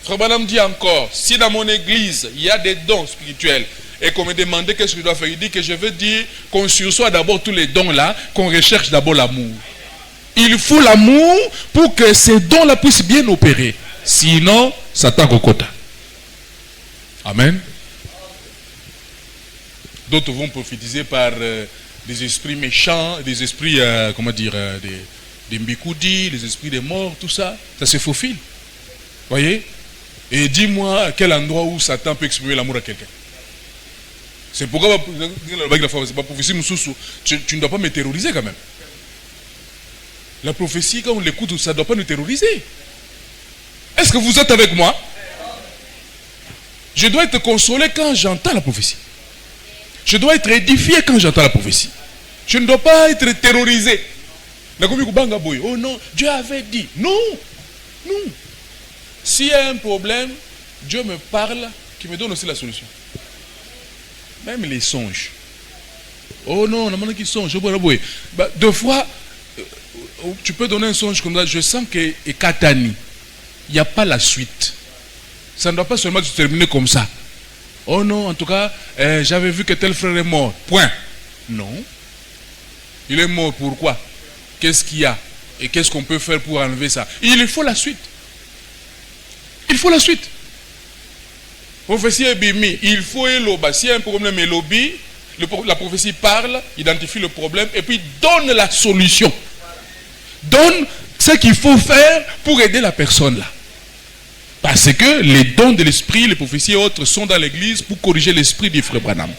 Frère Branham dit encore, si dans mon église, il y a des dons spirituels, et qu'on me demandait qu'est-ce que je dois faire, il dit que je veux dire qu'on sursoit d'abord tous les dons là, qu'on recherche d'abord l'amour. Il faut l'amour pour que ces dons-là puissent bien opérer. Sinon, Satan cocota. Amen. D'autres vont prophétiser par des esprits méchants, des esprits, des mbikoudi, des esprits des morts, tout ça. Ça se faufile. Voyez? Et dis-moi à quel endroit où Satan peut exprimer l'amour à quelqu'un. C'est pourquoi tu ne dois pas me terroriser quand même. La prophétie, quand on l'écoute, ça ne doit pas nous terroriser. Est-ce que vous êtes avec moi? Je dois être consolé quand j'entends la prophétie. Je dois être édifié quand j'entends la prophétie. Je ne dois pas être terrorisé. Oh non, Dieu avait dit. Non, non. S'il y a un problème, Dieu me parle, qui me donne aussi la solution. Même les songes. Oh non, on a qui songe. Deux fois, tu peux donner un songe comme ça, je sens que Katani, il n'y a pas la suite. Ça ne doit pas seulement se terminer comme ça. Oh non, en tout cas, j'avais vu que tel frère est mort. Point. Non. Il est mort, pourquoi? Qu'est-ce qu'il y a? Et qu'est-ce qu'on peut faire pour enlever ça? Il faut la suite. Il faut la suite. Prophétie est bimi. Il faut éloba. S'il y a un problème élobi, la prophétie parle, identifie le problème et puis donne la solution. Donne ce qu'il faut faire pour aider la personne là. Parce que les dons de l'esprit, les prophéties et autres sont dans l'église pour corriger l'esprit du frère Branham.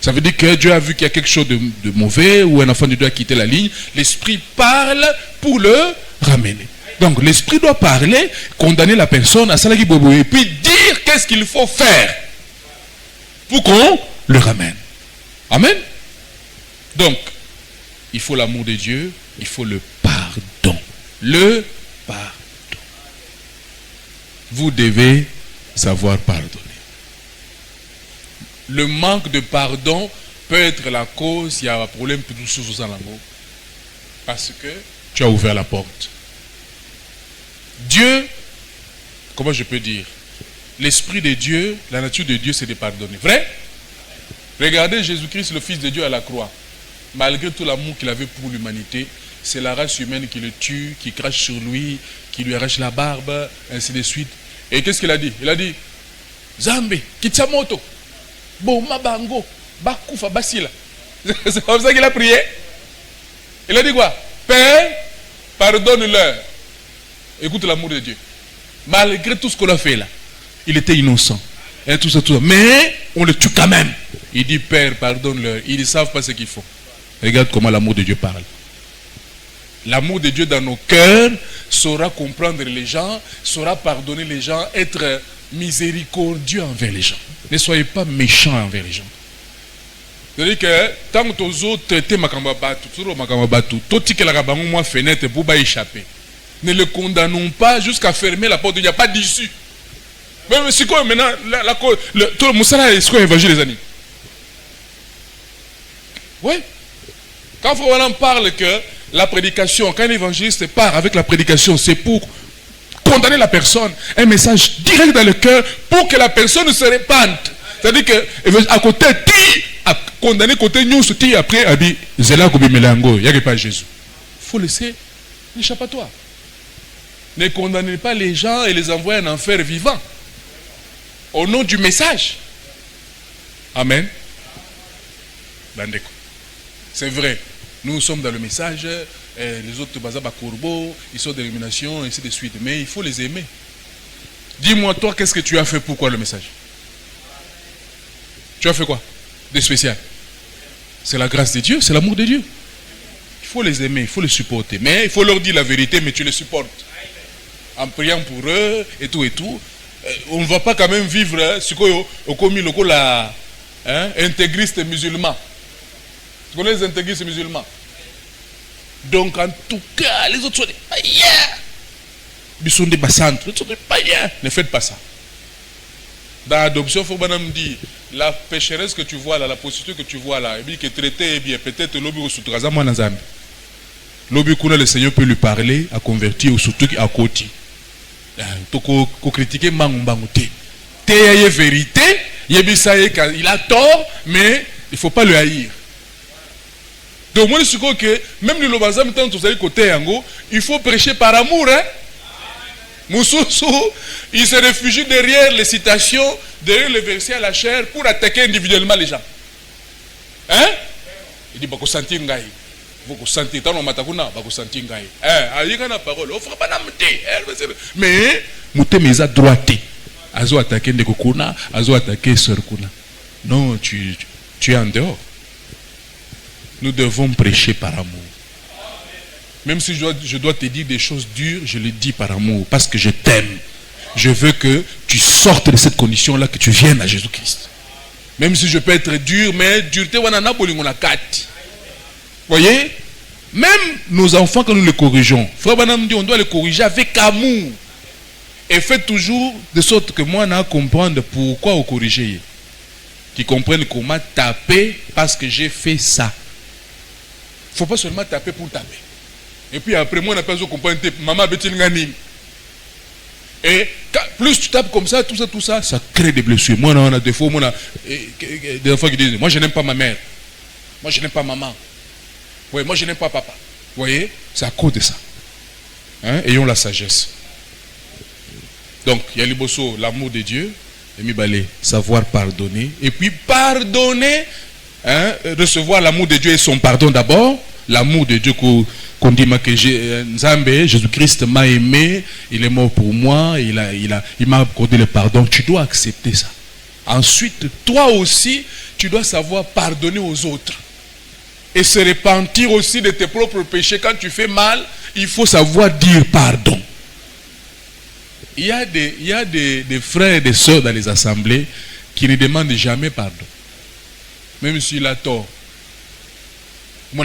Ça veut dire que Dieu a vu qu'il y a quelque chose de mauvais ou un enfant de Dieu a quitté la ligne. L'esprit parle pour le ramener. Donc l'esprit doit parler, condamner la personne à Salaki Bobo et puis dire qu'est-ce qu'il faut faire pour qu'on le ramène. Amen. Donc, il faut l'amour de Dieu, il faut le pardon. Le pardon. Vous devez savoir pardonner. Le manque de pardon peut être la cause, il y a un problème pour tout ce dans l'amour. Parce que tu as ouvert la porte. Dieu, comment je peux dire? L'esprit de Dieu, la nature de Dieu, c'est de pardonner. Vrai? Regardez Jésus-Christ, le Fils de Dieu à la croix. Malgré tout l'amour qu'il avait pour l'humanité, c'est la race humaine qui le tue, qui crache sur lui, qui lui arrache la barbe, ainsi de suite. Et qu'est-ce qu'il a dit? Il a dit, Zambe, Kitsamoto, Bo Mabango, Bakufa Basila. C'est comme ça qu'il a prié. Il a dit quoi? Père, pardonne-leur. Écoute l'amour de Dieu. Malgré tout ce qu'on a fait là, il était innocent. Et tout ça. Mais on le tue quand même. Il dit, Père, pardonne-leur. Ils ne savent pas ce qu'ils font. Regarde comment l'amour de Dieu parle. L'amour de Dieu dans nos cœurs saura comprendre les gens, saura pardonner les gens, être miséricordieux envers les gens. Ne soyez pas méchants envers les gens. C'est-à-dire que tant que les autres traitent Makambabatu, tout ce qui est la fenêtre pour échapper. Ne le condamnons pas jusqu'à fermer la porte. Il n'y a pas d'issue. Mais c'est quoi maintenant tout le Moussala est ce qu'on évangile les amis. Oui. Quand Frère parle que la prédication, quand un évangéliste part avec la prédication, c'est pour condamner la personne, un message direct dans le cœur pour que la personne se répande. C'est-à-dire que à côté, à condamner côté nous, après, a dit, Zela Kobimelango, il n'y a pas Jésus. Il faut laisser l'échappatoire. Ne condamnez pas les gens et les envoyer en enfer vivant. Au nom du message. Amen. C'est vrai. Nous sommes dans le message, les autres Bazaba Kourbo, ils sont d'élimination, et ainsi de suite. Mais il faut les aimer. Dis-moi, toi, qu'est-ce que tu as fait? Pourquoi le message? Tu as fait quoi de spécial? C'est la grâce de Dieu, c'est l'amour de Dieu. Il faut les aimer, il faut les supporter. Mais il faut leur dire la vérité, mais tu les supportes. En priant pour eux, et tout et tout. On ne va pas quand même vivre ce qu'on a la intégriste musulman. Tu connais les intégristes musulmans? Donc en tout cas, les autres sont des païens. Ils sont des bassantes, ils sont des païens. Ne faites pas ça. Dans l'adoption, il faut dire, la pécheresse que tu vois là, la prostituée que tu vois là, qui est traitée, bien peut-être l'obi au soutraza moi nazambi. L'obi kuna le Seigneur peut lui parler, à convertir au surtout à côté. Toko critiquer mangumbangote. T'es vérité, il a tort, mais il ne faut pas le haïr. Donc moi je crois que même le lobazam tant vous allez côté yango, il faut prêcher par amour, hein. Moussoussou, il se réfugie derrière les citations, derrière les versets à la chair pour attaquer individuellement les gens. Hein? Il dit bako sentir ngai. Bako sentir tant on matakuna bako sentir ngai. Ayika na parole, on fera pas na mté. Mais mouté meza droite. Azo attaquer ndekokuna, azo attaquer sœur kuna. Non, tu es en dehors. Nous devons prêcher par amour. Même si je dois te dire des choses dures, je le dis par amour, parce que je t'aime. Je veux que tu sortes de cette condition-là, que tu viennes à Jésus-Christ. Même si je peux être dur, mais dureté, voyez? Même nos enfants, quand nous les corrigeons, Frère Banam dit, on doit les corriger avec amour. Et faites toujours de sorte que moi, je comprenne pourquoi vous corrigez. Qu'ils comprennent comment taper parce que j'ai fait ça. Il ne faut pas seulement taper pour taper. Et puis après, moi, on n'a pas besoin de comprendre. Maman, et plus tu tapes comme ça, tout ça, ça crée des blessures. Moi, on a des fois, des enfants qui disent, moi, je n'aime pas ma mère. Moi, je n'aime pas maman. Oui, moi, je n'aime pas papa. Vous voyez, c'est à cause de ça. Hein? Ayons la sagesse. Donc, il y a l'Ibosso, l'amour de Dieu. Et Mibalé, savoir pardonner. Et puis, pardonner. Hein, recevoir l'amour de Dieu et son pardon d'abord. L'amour de Dieu qu'on dit que Jésus-Christ m'a aimé, il est mort pour moi, il m'a accordé le pardon. Tu dois accepter ça. Ensuite, toi aussi, tu dois savoir pardonner aux autres. Et se repentir aussi de tes propres péchés. Quand tu fais mal, il faut savoir dire pardon. Il y a des frères et des sœurs dans les assemblées qui ne demandent jamais pardon. Même s'il a tort. C'est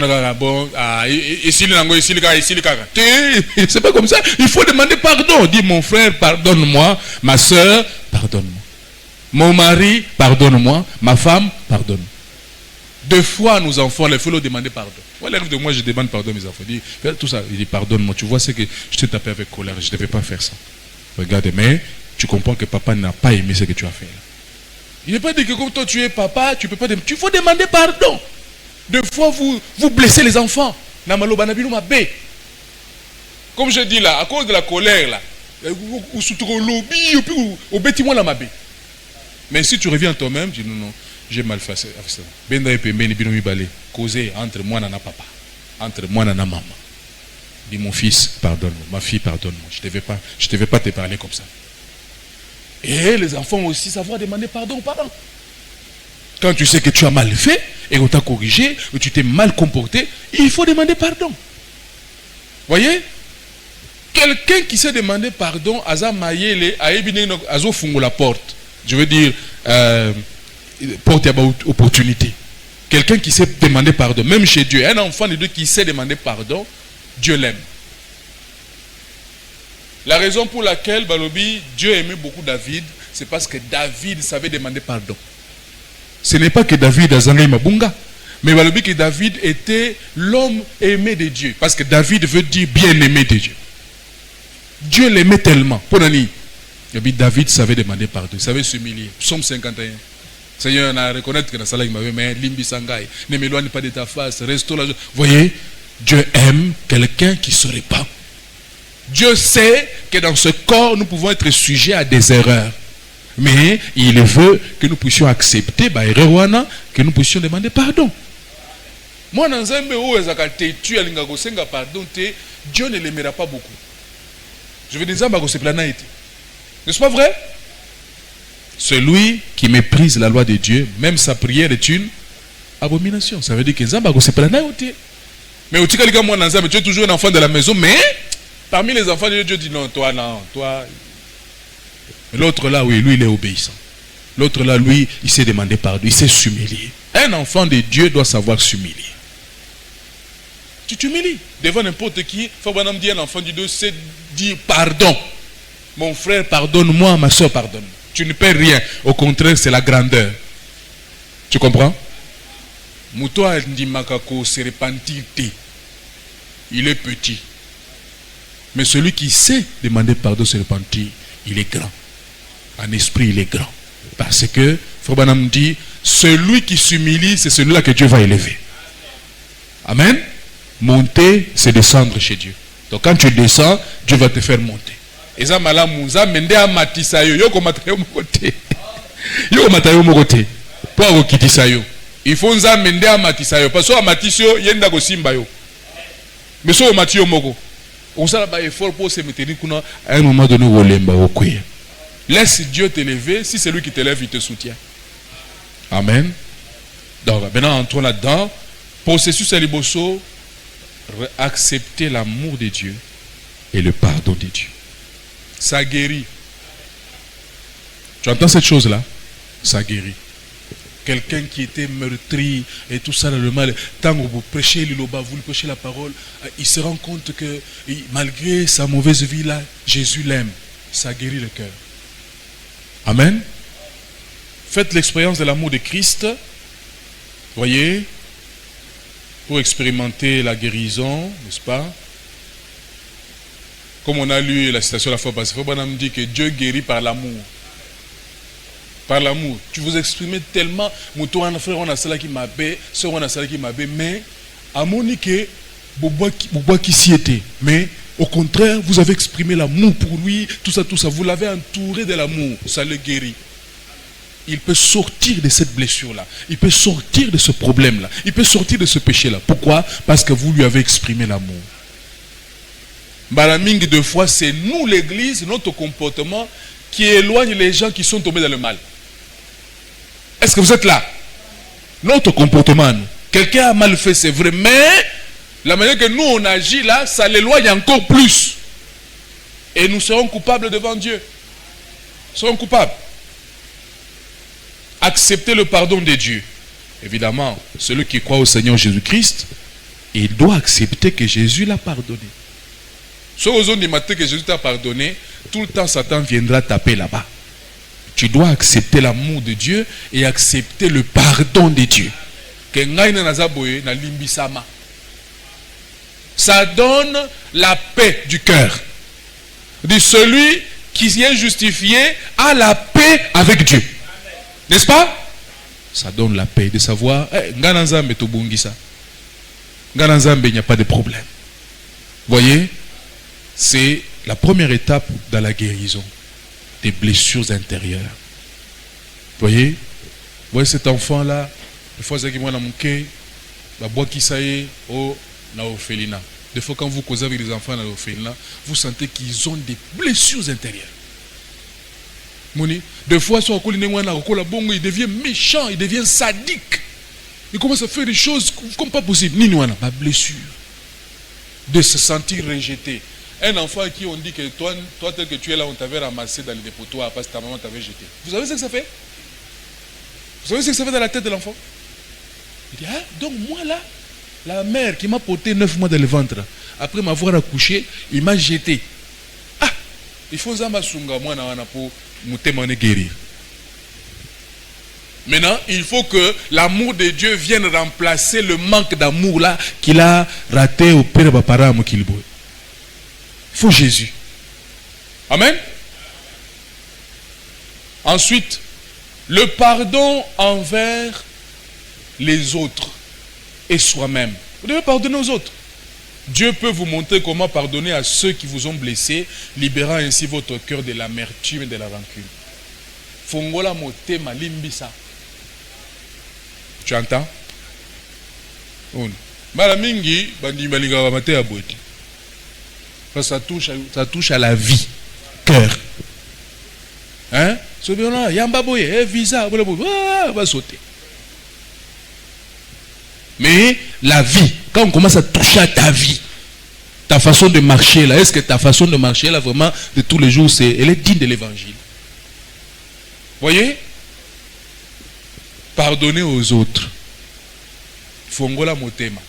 pas comme ça. Il faut demander pardon. Dis mon frère, pardonne-moi. Ma soeur, pardonne-moi. Mon mari, pardonne-moi. Ma femme, pardonne-moi. Deux fois, nos enfants, il faut leur demander pardon. Voilà, de moi, je demande pardon à mes enfants. Il dit, tout ça, il dit, pardonne-moi. Tu vois, c'est que je t'ai tapé avec colère. Je ne devais pas faire ça. Regarde, mais tu comprends que papa n'a pas aimé ce que tu as fait. Il n'est pas dit que comme toi tu es papa, tu peux pas. Tu faut demander pardon. Deux fois vous blessez les enfants. Comme je dis là, à cause de la colère là, mais si tu reviens toi-même, tu dis non, j'ai mal fait ça. Causer entre moi et papa, entre moi et maman. Dis mon fils, pardonne-moi, ma fille, pardonne-moi. Je ne devais pas te parler comme ça. Et les enfants aussi savoir demander pardon aux parents. Quand tu sais que tu as mal fait et qu'on t'a corrigé, que tu t'es mal comporté, il faut demander pardon. Voyez? Quelqu'un qui sait demander pardon, aza mayele, azo fungo la porte. Je veux dire, porte à opportunité. Quelqu'un qui sait demander pardon, même chez Dieu, un enfant de Dieu qui sait demander pardon, Dieu l'aime. La raison pour laquelle Balobi, Dieu aimait beaucoup David, c'est parce que David savait demander pardon. Ce n'est pas que David a zangé Mabunga, mais Balobi que David était l'homme aimé de Dieu. Parce que David veut dire bien aimé de Dieu. Dieu l'aimait tellement. Pour Nani, David savait demander pardon, il savait s'humilier. Psaume 51. Seigneur, on a reconnaître que dans sa langue, mais Limbi Sangai, ne m'éloigne pas de ta face, restaure la joie. Voyez, Dieu aime quelqu'un qui se répand. Dieu sait que dans ce corps, nous pouvons être sujets à des erreurs. Mais il veut que nous puissions accepter, que nous puissions demander pardon. Moi, dans un pardon, Dieu ne l'aimera pas beaucoup. Je veux dire, n'est-ce pas vrai? Celui qui méprise la loi de Dieu, même sa prière est une abomination. Ça veut dire que mais tu es toujours un enfant de la maison, mais parmi les enfants de Dieu, Dieu dit non, toi. L'autre là, oui, lui, il est obéissant. L'autre là, lui, il sait demander pardon, il sait s'humilier. Un enfant de Dieu doit savoir s'humilier. Tu t'humilies devant n'importe qui. Il faut dire un enfant de Dieu sait dire pardon. Mon frère, pardonne-moi, ma soeur, pardonne. Tu ne perds rien. Au contraire, c'est la grandeur. Tu comprends? Moutoua Ndimakako se repentir. Il est petit. Mais celui qui sait demander pardon se repentir, il est grand. En esprit, il est grand. Parce que, Frobanam dit, celui qui s'humilie, c'est celui-là que Dieu va élever. Amen. Monter, c'est descendre chez Dieu. Donc quand tu descends, Dieu va te faire monter. Et ça, Malamuza, mende a matisayo, yoko matayo mokote. Yoko matayo mokote. Pour okitisayo. Il faut nza mende a matisayo. Parce que amatisyo, yenda go simba yo. Mais so matiyo moko. On s'en a effort pour se mettre à un moment donné où on laisse Dieu t'élever. Si c'est lui qui t'élève, il te soutient. Amen. Donc maintenant entrons là-dedans. Processus à liboso, accepter l'amour de Dieu et le pardon de Dieu. Ça guérit. Tu entends cette chose-là? Ça guérit. Quelqu'un qui était meurtri et tout ça dans le mal, tant que vous prêchez l'Iloba, vous prêchez la parole, il se rend compte que malgré sa mauvaise vie-là, Jésus l'aime. Ça guérit le cœur. Amen. Faites l'expérience de l'amour de Christ. Voyez, pour expérimenter la guérison, n'est-ce pas? Comme on a lu la citation la fois passée, Fabana dit que Dieu guérit par l'amour. Par l'amour. Tu vous exprimez tellement, mon frère, on a cela qui m'a bé, soeur, on a cela qui m'a bé, mais à mon que Bobois qui s'y était. Mais au contraire, vous avez exprimé l'amour pour lui, tout ça. Vous l'avez entouré de l'amour. Ça le guérit. Il peut sortir de cette blessure-là. Il peut sortir de ce problème-là. Il peut sortir de ce péché-là. Pourquoi? Parce que vous lui avez exprimé l'amour. Balaming, deux fois, c'est nous, l'église, notre comportement, qui éloigne les gens qui sont tombés dans le mal. Est-ce que vous êtes là? Notre comportement, nous. Quelqu'un a mal fait, c'est vrai, mais la manière que nous on agit là, ça l'éloigne encore plus. Et nous serons coupables devant Dieu. Nous serons coupables. Accepter le pardon de Dieu. Évidemment, celui qui croit au Seigneur Jésus-Christ, il doit accepter que Jésus l'a pardonné. Si aux autres matin que Jésus t'a pardonné, tout le temps Satan viendra taper là-bas. Tu dois accepter l'amour de Dieu et accepter le pardon de Dieu. Ça donne la paix du cœur. De celui qui est justifié a la paix avec Dieu. N'est-ce pas? Ça donne la paix de savoir, il n'y a pas de problème. Voyez, c'est la première étape dans la guérison des blessures intérieures. Voyez cet enfant-là, des fois, c'est moi, des fois, quand vous causez avec les enfants dans l'orphelinat, vous sentez qu'ils ont des blessures intérieures. Des fois, il devient méchant, il devient sadique. Il commence à faire des choses comme pas possible. Ma blessure. De se sentir rejeté. Un enfant à qui on dit que toi tel que tu es là, on t'avait ramassé dans le dépotoir parce que ta maman t'avait jeté. Vous savez ce que ça fait? Vous savez ce que ça fait dans la tête de l'enfant? Il dit, ah, donc moi là, la mère qui m'a porté 9 mois dans le ventre, après m'avoir accouché, il m'a jeté. Ah, il faut ça masunga moi pour me guérir. Maintenant, il faut que l'amour de Dieu vienne remplacer le manque d'amour là qu'il a raté au père de parents à Il faut Jésus. Amen. Ensuite, le pardon envers les autres et soi-même. Vous devez pardonner aux autres. Dieu peut vous montrer comment pardonner à ceux qui vous ont blessé, libérant ainsi votre cœur de l'amertume et de la rancune. Fongola motema limbisa. Tu entends? Malamingi, bandimaliga wa mate aboti. Parce que ça touche à la vie, cœur. Hein? Sobiona, yamba boye, visa, va sauter. Mais la vie, quand on commence à toucher à ta vie, ta façon de marcher là, est-ce que ta façon de marcher là vraiment de tous les jours, elle est digne de l'évangile? Voyez? Pardonner aux autres. Fongola motema.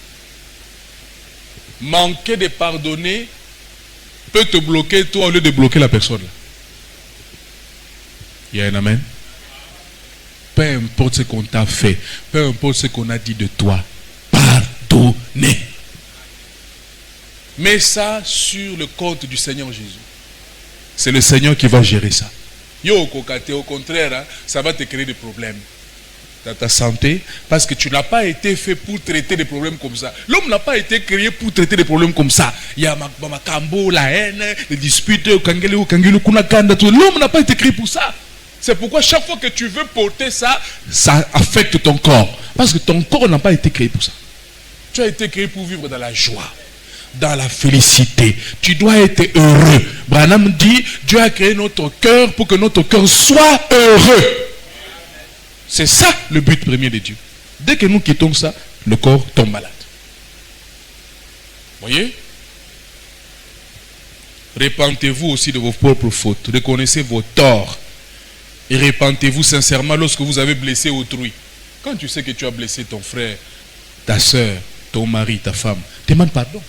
Manquer de pardonner peut te bloquer toi au lieu de bloquer la personne. Il y a un amen. Peu importe ce qu'on t'a fait, peu importe ce qu'on a dit de toi, pardonner. Mets ça sur le compte du Seigneur Jésus. C'est le Seigneur qui va gérer ça. Yo kokate, au contraire, hein, ça va te créer des problèmes dans ta santé, parce que tu n'as pas été fait pour traiter des problèmes comme ça. L'homme n'a pas été créé pour traiter des problèmes comme ça. Il y a Makambo, la haine, les disputes, l'homme n'a pas été créé pour ça. C'est pourquoi chaque fois que tu veux porter ça, ça affecte ton corps. Parce que ton corps n'a pas été créé pour ça. Tu as été créé pour vivre dans la joie, dans la félicité. Tu dois être heureux. Branham dit, Dieu a créé notre cœur pour que notre cœur soit heureux. C'est ça le but premier de Dieu. Dès que nous quittons ça, le corps tombe malade. Voyez? Repentez-vous aussi de vos propres fautes. Reconnaissez vos torts. Et repentez-vous sincèrement lorsque vous avez blessé autrui. Quand tu sais que tu as blessé ton frère, ta soeur, ton mari, ta femme, demande pardon.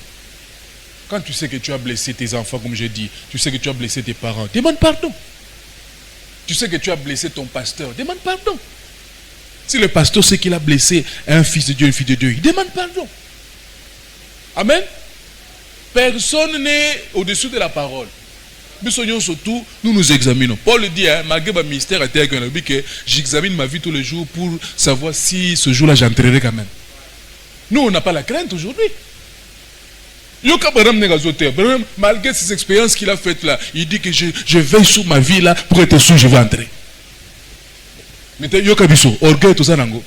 Quand tu sais que tu as blessé tes enfants, comme je dis, tu sais que tu as blessé tes parents, demande pardon. Tu sais que tu as blessé ton pasteur, demande pardon. Si le pasteur sait qu'il a blessé un fils de Dieu, une fille de Dieu, il demande pardon. Amen. Personne n'est au-dessus de la parole. Nous soignons surtout, nous nous examinons. Paul dit, hein, malgré ma mystère, que j'examine ma vie tous les jours pour savoir si ce jour-là j'entrerai quand même. Nous, on n'a pas la crainte aujourd'hui. Malgré ces expériences qu'il a faites là, il dit que je veille sur ma vie là pour être sûr que je vais entrer. Mais orgueil tout ça nango.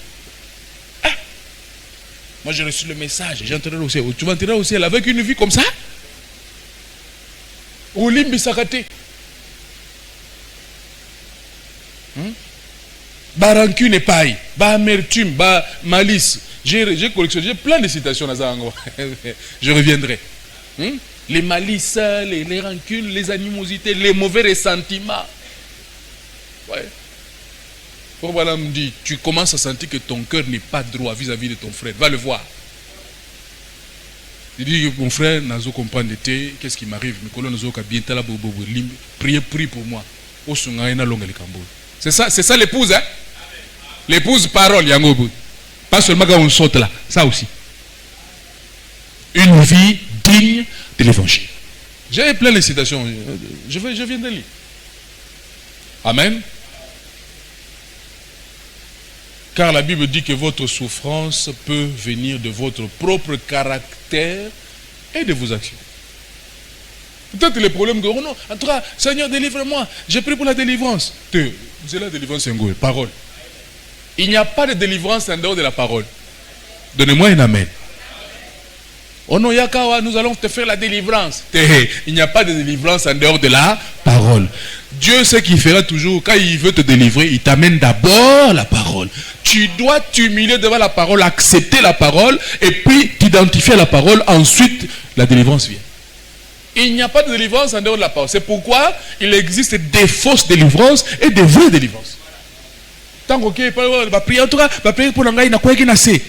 Ah, moi j'ai reçu le message, j'entrerai au ciel. Tu vas entrer au ciel avec une vie comme ça? Olimbi sakate. Ba rancune et paille, ba amertume, ba malice. J'ai collectionné plein de citations dans Zango. Je reviendrai. Les malices, les rancunes, les animosités, les mauvais ressentiments. Ouais. Pour voilà me dit, tu commences à sentir que ton cœur n'est pas droit vis-à-vis de ton frère. Va le voir. Il dit, mon frère, Nazo comprend l'été, qu'est-ce qui m'arrive? Prie pour moi. C'est ça l'épouse, hein? L'épouse parole, Yangobu. Pas seulement quand on saute là, ça aussi. Une vie digne de l'évangile. J'ai plein de citations. Je viens de lire. Amen. Car la Bible dit que votre souffrance peut venir de votre propre caractère et de vos actions. Peut-être les problèmes que oh non, en tout cas, Seigneur, délivre-moi. J'ai pris pour la délivrance. C'est la délivrance, c'est une parole. Il n'y a pas de délivrance en dehors de la parole. Donnez-moi un amen. Oh non, Yakawa, nous allons te faire la délivrance. Il n'y a pas de délivrance en dehors de la parole. Dieu sait qu'il fera toujours, quand il veut te délivrer, il t'amène d'abord la parole. Tu dois t'humilier devant la parole, accepter la parole, et puis t'identifier à la parole, ensuite la délivrance vient. Il n'y a pas de délivrance en dehors de la parole. C'est pourquoi il existe des fausses délivrances et des vraies délivrances. Tant que va prier pour l'angaï, n'a quoi qu'il n'a assez.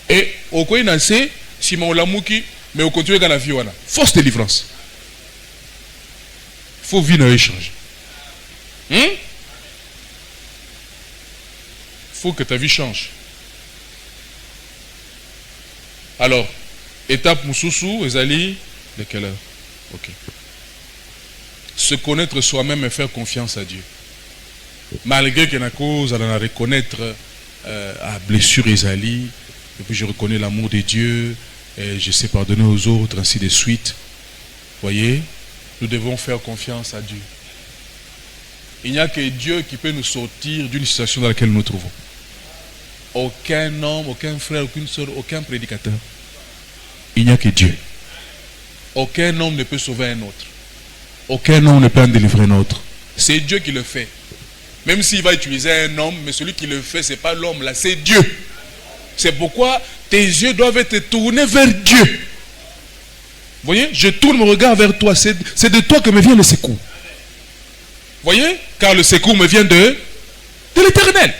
Et au quoi il n'a assez, si mon lamouki, mais on continue dans la vie, voilà. Fausse délivrance. Il faut vivre un échange. Il faut que ta vie change. Alors, étape Moussoussou, Ezali, de quelle heure? Ok. Se connaître soi-même et faire confiance à Dieu. Malgré que la cause, elle en a reconnaître à blessure Ezali, et puis je reconnais l'amour de Dieu, et je sais pardonner aux autres, ainsi de suite. Voyez, nous devons faire confiance à Dieu. Il n'y a que Dieu qui peut nous sortir d'une situation dans laquelle nous nous trouvons. Aucun homme, aucun frère, aucune soeur, aucun prédicateur. Il n'y a que Dieu. Aucun homme ne peut sauver un autre. Aucun homme ne peut en délivrer un autre. C'est Dieu qui le fait. Même s'il va utiliser un homme, mais celui qui le fait, ce n'est pas l'homme là, c'est Dieu. C'est pourquoi tes yeux doivent être tournés vers Dieu. Vous voyez, je tourne mon regard vers toi. C'est de toi que me vient le secours. Vous voyez, car le secours me vient de l'Éternel.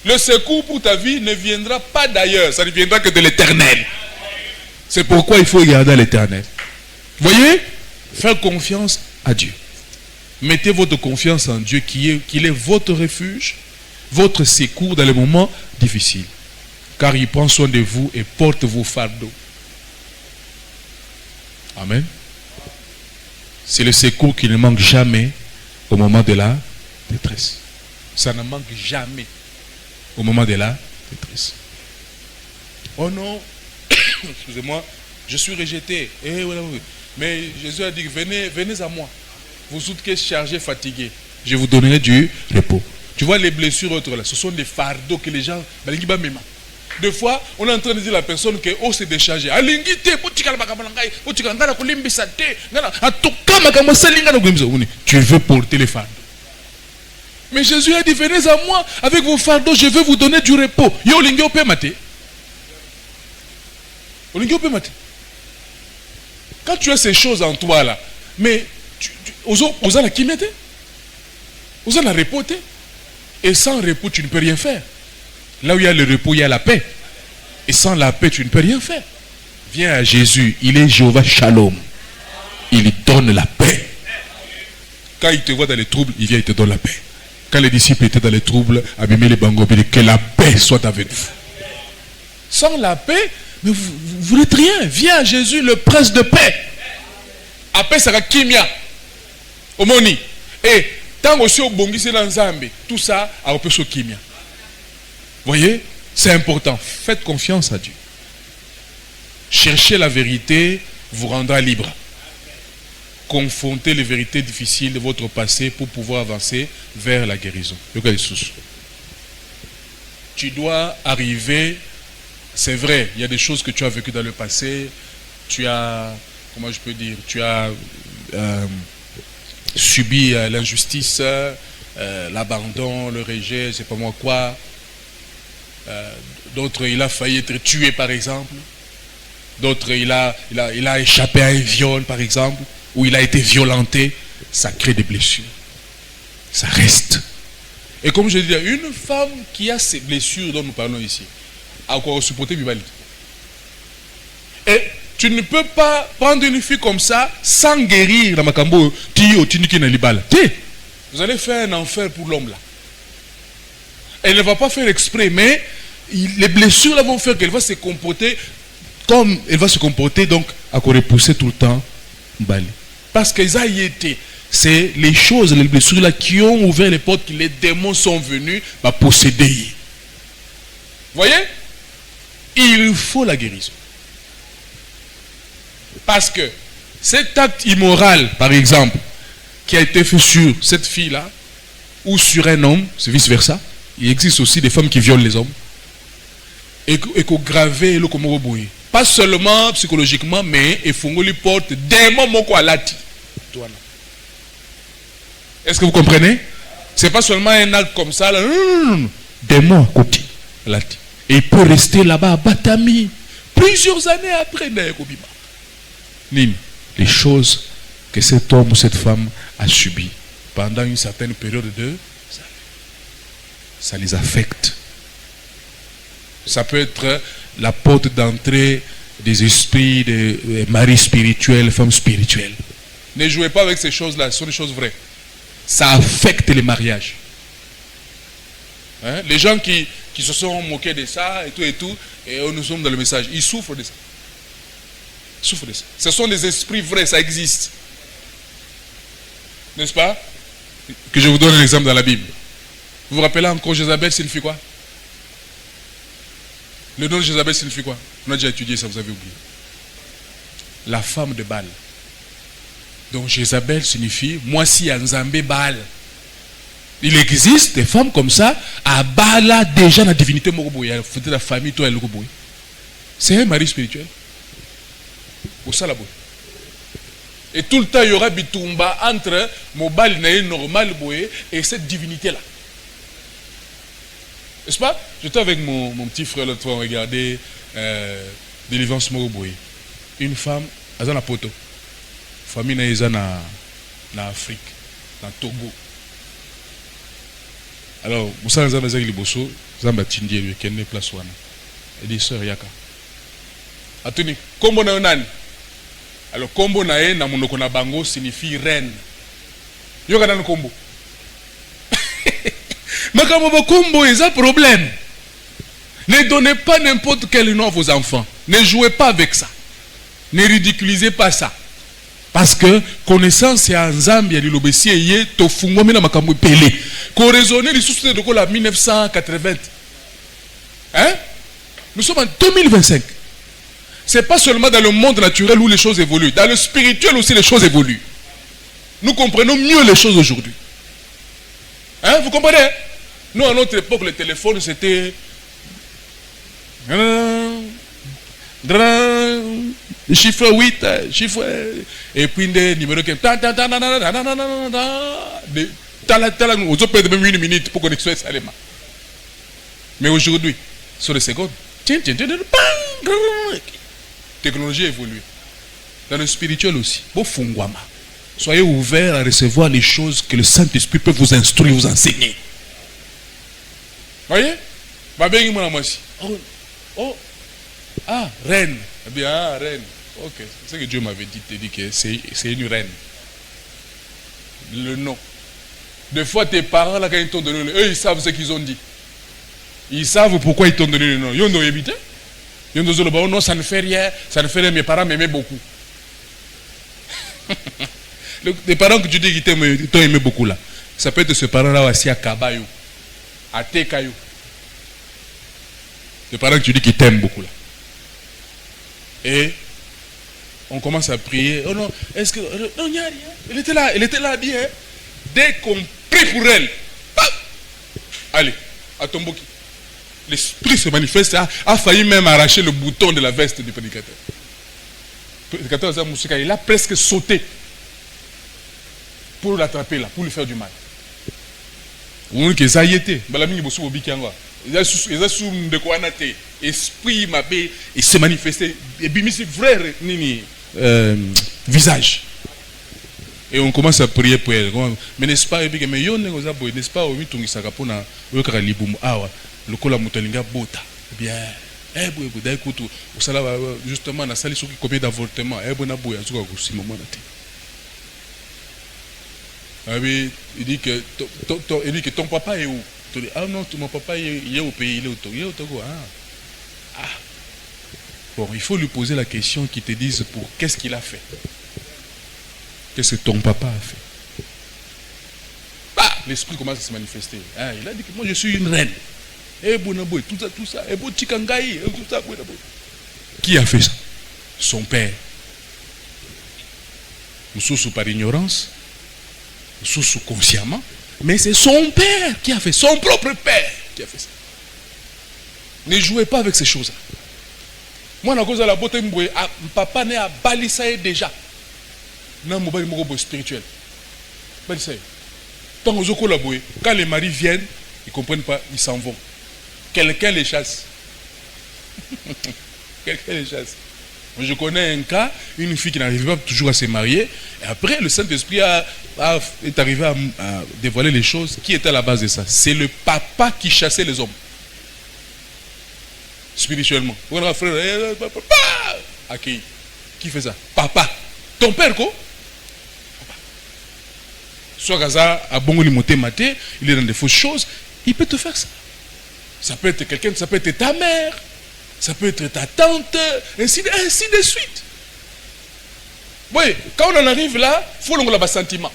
Le secours pour ta vie ne viendra pas d'ailleurs, ça ne viendra que de l'Éternel. C'est pourquoi il faut regarder à l'Éternel. Vous voyez, faire confiance à Dieu. Mettez votre confiance en Dieu qu'il est votre refuge, votre secours dans les moments difficiles. Car il prend soin de vous et porte vos fardeaux. Amen. C'est le secours qui ne manque jamais au moment de la détresse. Ça ne manque jamais au moment de la détresse. Oh non, excusez-moi, je suis rejeté. Mais Jésus a dit, venez à moi. Vous toutes qui êtes chargés, fatigués, je vous donnerai du repos. Tu vois les blessures autres là, ce sont des fardeaux que les gens... Des fois, on est en train de dire à la personne que oh c'est déchargé. Tu veux porter les fardeaux. Mais Jésus a dit, venez à moi avec vos fardeaux, je vais vous donner du repos. Quand tu as ces choses en toi là, mais vous avez la kimete, vous avez la repos. Et sans repos, tu ne peux rien faire. Là où il y a le repos, il y a la paix. Et sans la paix, tu ne peux rien faire. Viens à Jésus, il est Jéhovah Shalom. Il donne la paix. Quand il te voit dans les troubles, il vient, il te donne la paix. Quand les disciples étaient dans les troubles, abîmer les bangos, il dit que la paix soit avec vous. Sans la paix, mais vous n'êtes rien. Viens à Jésus, le prince de paix. La paix sera kimia. Omoni. Et tant aussi au bongi, c'est dans Zambé. Tout ça, a peu sur kimia. Voyez, c'est important. Faites confiance à Dieu. Cherchez la vérité vous rendra libre. Confrontez les vérités difficiles de votre passé pour pouvoir avancer vers la guérison. Tu dois arriver, c'est vrai, il y a des choses que tu as vécues dans le passé, tu as, comment je peux dire, tu as subi l'injustice, l'abandon, le rejet, je ne sais pas moi quoi. D'autres, il a failli être tué par exemple. D'autres, il a échappé à un viol par exemple, ou il a été violenté. Ça crée des blessures. Ça reste. Et comme je disais, une femme qui a ces blessures dont nous parlons ici, a encore supporté Bibali. Et tu ne peux pas prendre une fille comme ça sans guérir la Makambo vous allez faire un enfer pour l'homme là. Elle ne va pas faire exprès, mais les blessures là vont faire qu'elle va se comporter comme elle va se comporter, donc à quoi repousser tout le temps Bali. Parce que ça y était. C'est les choses, les blessures là qui ont ouvert les portes que les démons sont venus posséder. Vous voyez? Il faut la guérison. Parce que cet acte immoral, par exemple, qui a été fait sur cette fille-là, ou sur un homme, c'est vice-versa. Il existe aussi des femmes qui violent les hommes. Et qu'on grave le comme pas seulement psychologiquement, mais il faut lui porte démon moko alati. Est-ce que vous comprenez? C'est pas seulement un acte comme ça, là. Démon à côté. Et il peut rester là-bas à Batami plusieurs années après. Les choses que cet homme ou cette femme a subies pendant une certaine période de ça les affecte. Ça peut être la porte d'entrée des esprits, des maris spirituels, femmes spirituelles. Ne jouez pas avec ces choses-là, ce sont des choses vraies. Ça affecte les mariages. Hein? Les gens qui se sont moqués de ça et tout, et nous sommes dans le message, ils souffrent de ça. Ils souffrent de ça. Ce sont des esprits vrais, ça existe. N'est-ce pas? Que je vous donne un exemple dans la Bible. Vous vous rappelez encore Jézabel signifie quoi? Le nom de Jézabel signifie quoi? On a déjà étudié ça, vous avez oublié. La femme de Baal. Donc Jézabel signifie moi si Nzambe Baal. Il existe des femmes comme ça à Baal déjà la divinité Moroboy, la famille toi et le Roboy. C'est un mari spirituel. Au Salabo. Et tout le temps il y aura bitumba entre mon Baal normal boy et cette divinité là. N'est-ce pas? J'étais avec mon petit frère l'autre fois, on regardait Délivrance Moroboy. Une femme, elle a la poto. Famille est en Afrique, dans Togo. Alors, vous savez, vous avez les bossos, vous avez Tindie, vous avez place wana. Elle dit, sœur Yaka. Attendez, kombo na nani? Alors, kombo na ye, na monoko na bango, signifie reine. Yoka dans le kombo. Mais comme vos combos, ils ont un problème. Ne donnez pas n'importe quel nom à vos enfants. Ne jouez pas avec ça. Ne ridiculisez pas ça. Parce que connaissance et en Zambie, il y a tofungo mina makambo pelé. Qu'on raisonne les sources de la 1980. Hein? Nous sommes en 2025. C'est pas seulement dans le monde naturel où les choses évoluent. Dans le spirituel aussi, les choses évoluent. Nous comprenons mieux les choses aujourd'hui. Hein? Vous comprenez? Nous, à notre époque, le téléphone, c'était... chiffre 8, chiffre... Et puis, des numéros qui... Vous avez même une minute pour connecter ça. Mais aujourd'hui, sur les secondes... Technologie évolue. Dans le spirituel aussi. Soyez ouverts à recevoir les choses que le Saint-Esprit peut vous instruire, vous enseigner. Voyez? Oh, ah, reine. Eh bien, ah, reine. Ok, c'est ce que Dieu m'avait dit que c'est une reine. Le nom. Des fois, tes parents, là, quand ils t'ont donné le nom, eux, ils savent ce qu'ils ont dit. Ils savent pourquoi ils t'ont donné le nom. Ils ont évité. Ils ont dit, non, ça ne fait rien. Ça ne fait rien. Mes parents m'aimaient beaucoup. Les parents que tu dis qu'ils t'ont aimé beaucoup là, ça peut être ce parent-là aussi à Kabayou, à Tekayou. Les parents que tu dis qu'ils t'aiment beaucoup là. Et on commence à prier. Oh non, est-ce que. Non, il n'y a rien. Elle était là bien. Dès qu'on prie pour elle, allez, à Tomboki. L'esprit se manifeste, a failli même arracher le bouton de la veste du prédicateur. Le prédicateur, il a presque sauté pour l'attraper là, pour lui faire du mal. Ou que ça y était, il a sous de quoi nater, esprit m'appelle, il s'est manifesté, et puis c'est vrai visage. Et on commence à prier pour elle. Mais n'est-ce pas, n'est-ce pas, le cola mutelinga bota. Bien. Justement, on a sali sur combien d'avortements. Il dit que ton papa est où? Ah non, mon papa il est au pays, il est au Togo. Ah. Bon, il faut lui poser la question qui te dise pour qu'est-ce qu'il a fait. Qu'est-ce que ton papa a fait? L'esprit commence à se manifester. Il a dit que moi je suis une reine. Tout ça. Qui a fait ça? Son père. Sous par ignorance, sous consciemment, mais c'est son père qui a fait, son propre père qui a fait ça. Ne jouez pas avec ces choses-là. Moi, na cause de la beauté, papa n'est à balisaï déjà. Non, mon bali moko spirituel. Balisaï. Tant que quand les maris viennent, ils ne comprennent pas, ils s'en vont. Quelqu'un les chasse. Quelqu'un les chasse. Je connais un cas, une fille qui n'arrivait pas toujours à se marier. Et après, le Saint-Esprit est arrivé à dévoiler les choses. Qui était à la base de ça? C'est le papa qui chassait les hommes. Spirituellement. Papa! Accueilli. Qui fait ça? Papa. Ton père, quoi? Soit Gaza a bon maté, il est dans des fausses choses, il peut te faire ça. Ça peut être quelqu'un, ça peut être ta mère, ça peut être ta tante, ainsi de suite. Voyez, quand on en arrive là, il faut l'ongler sentiment.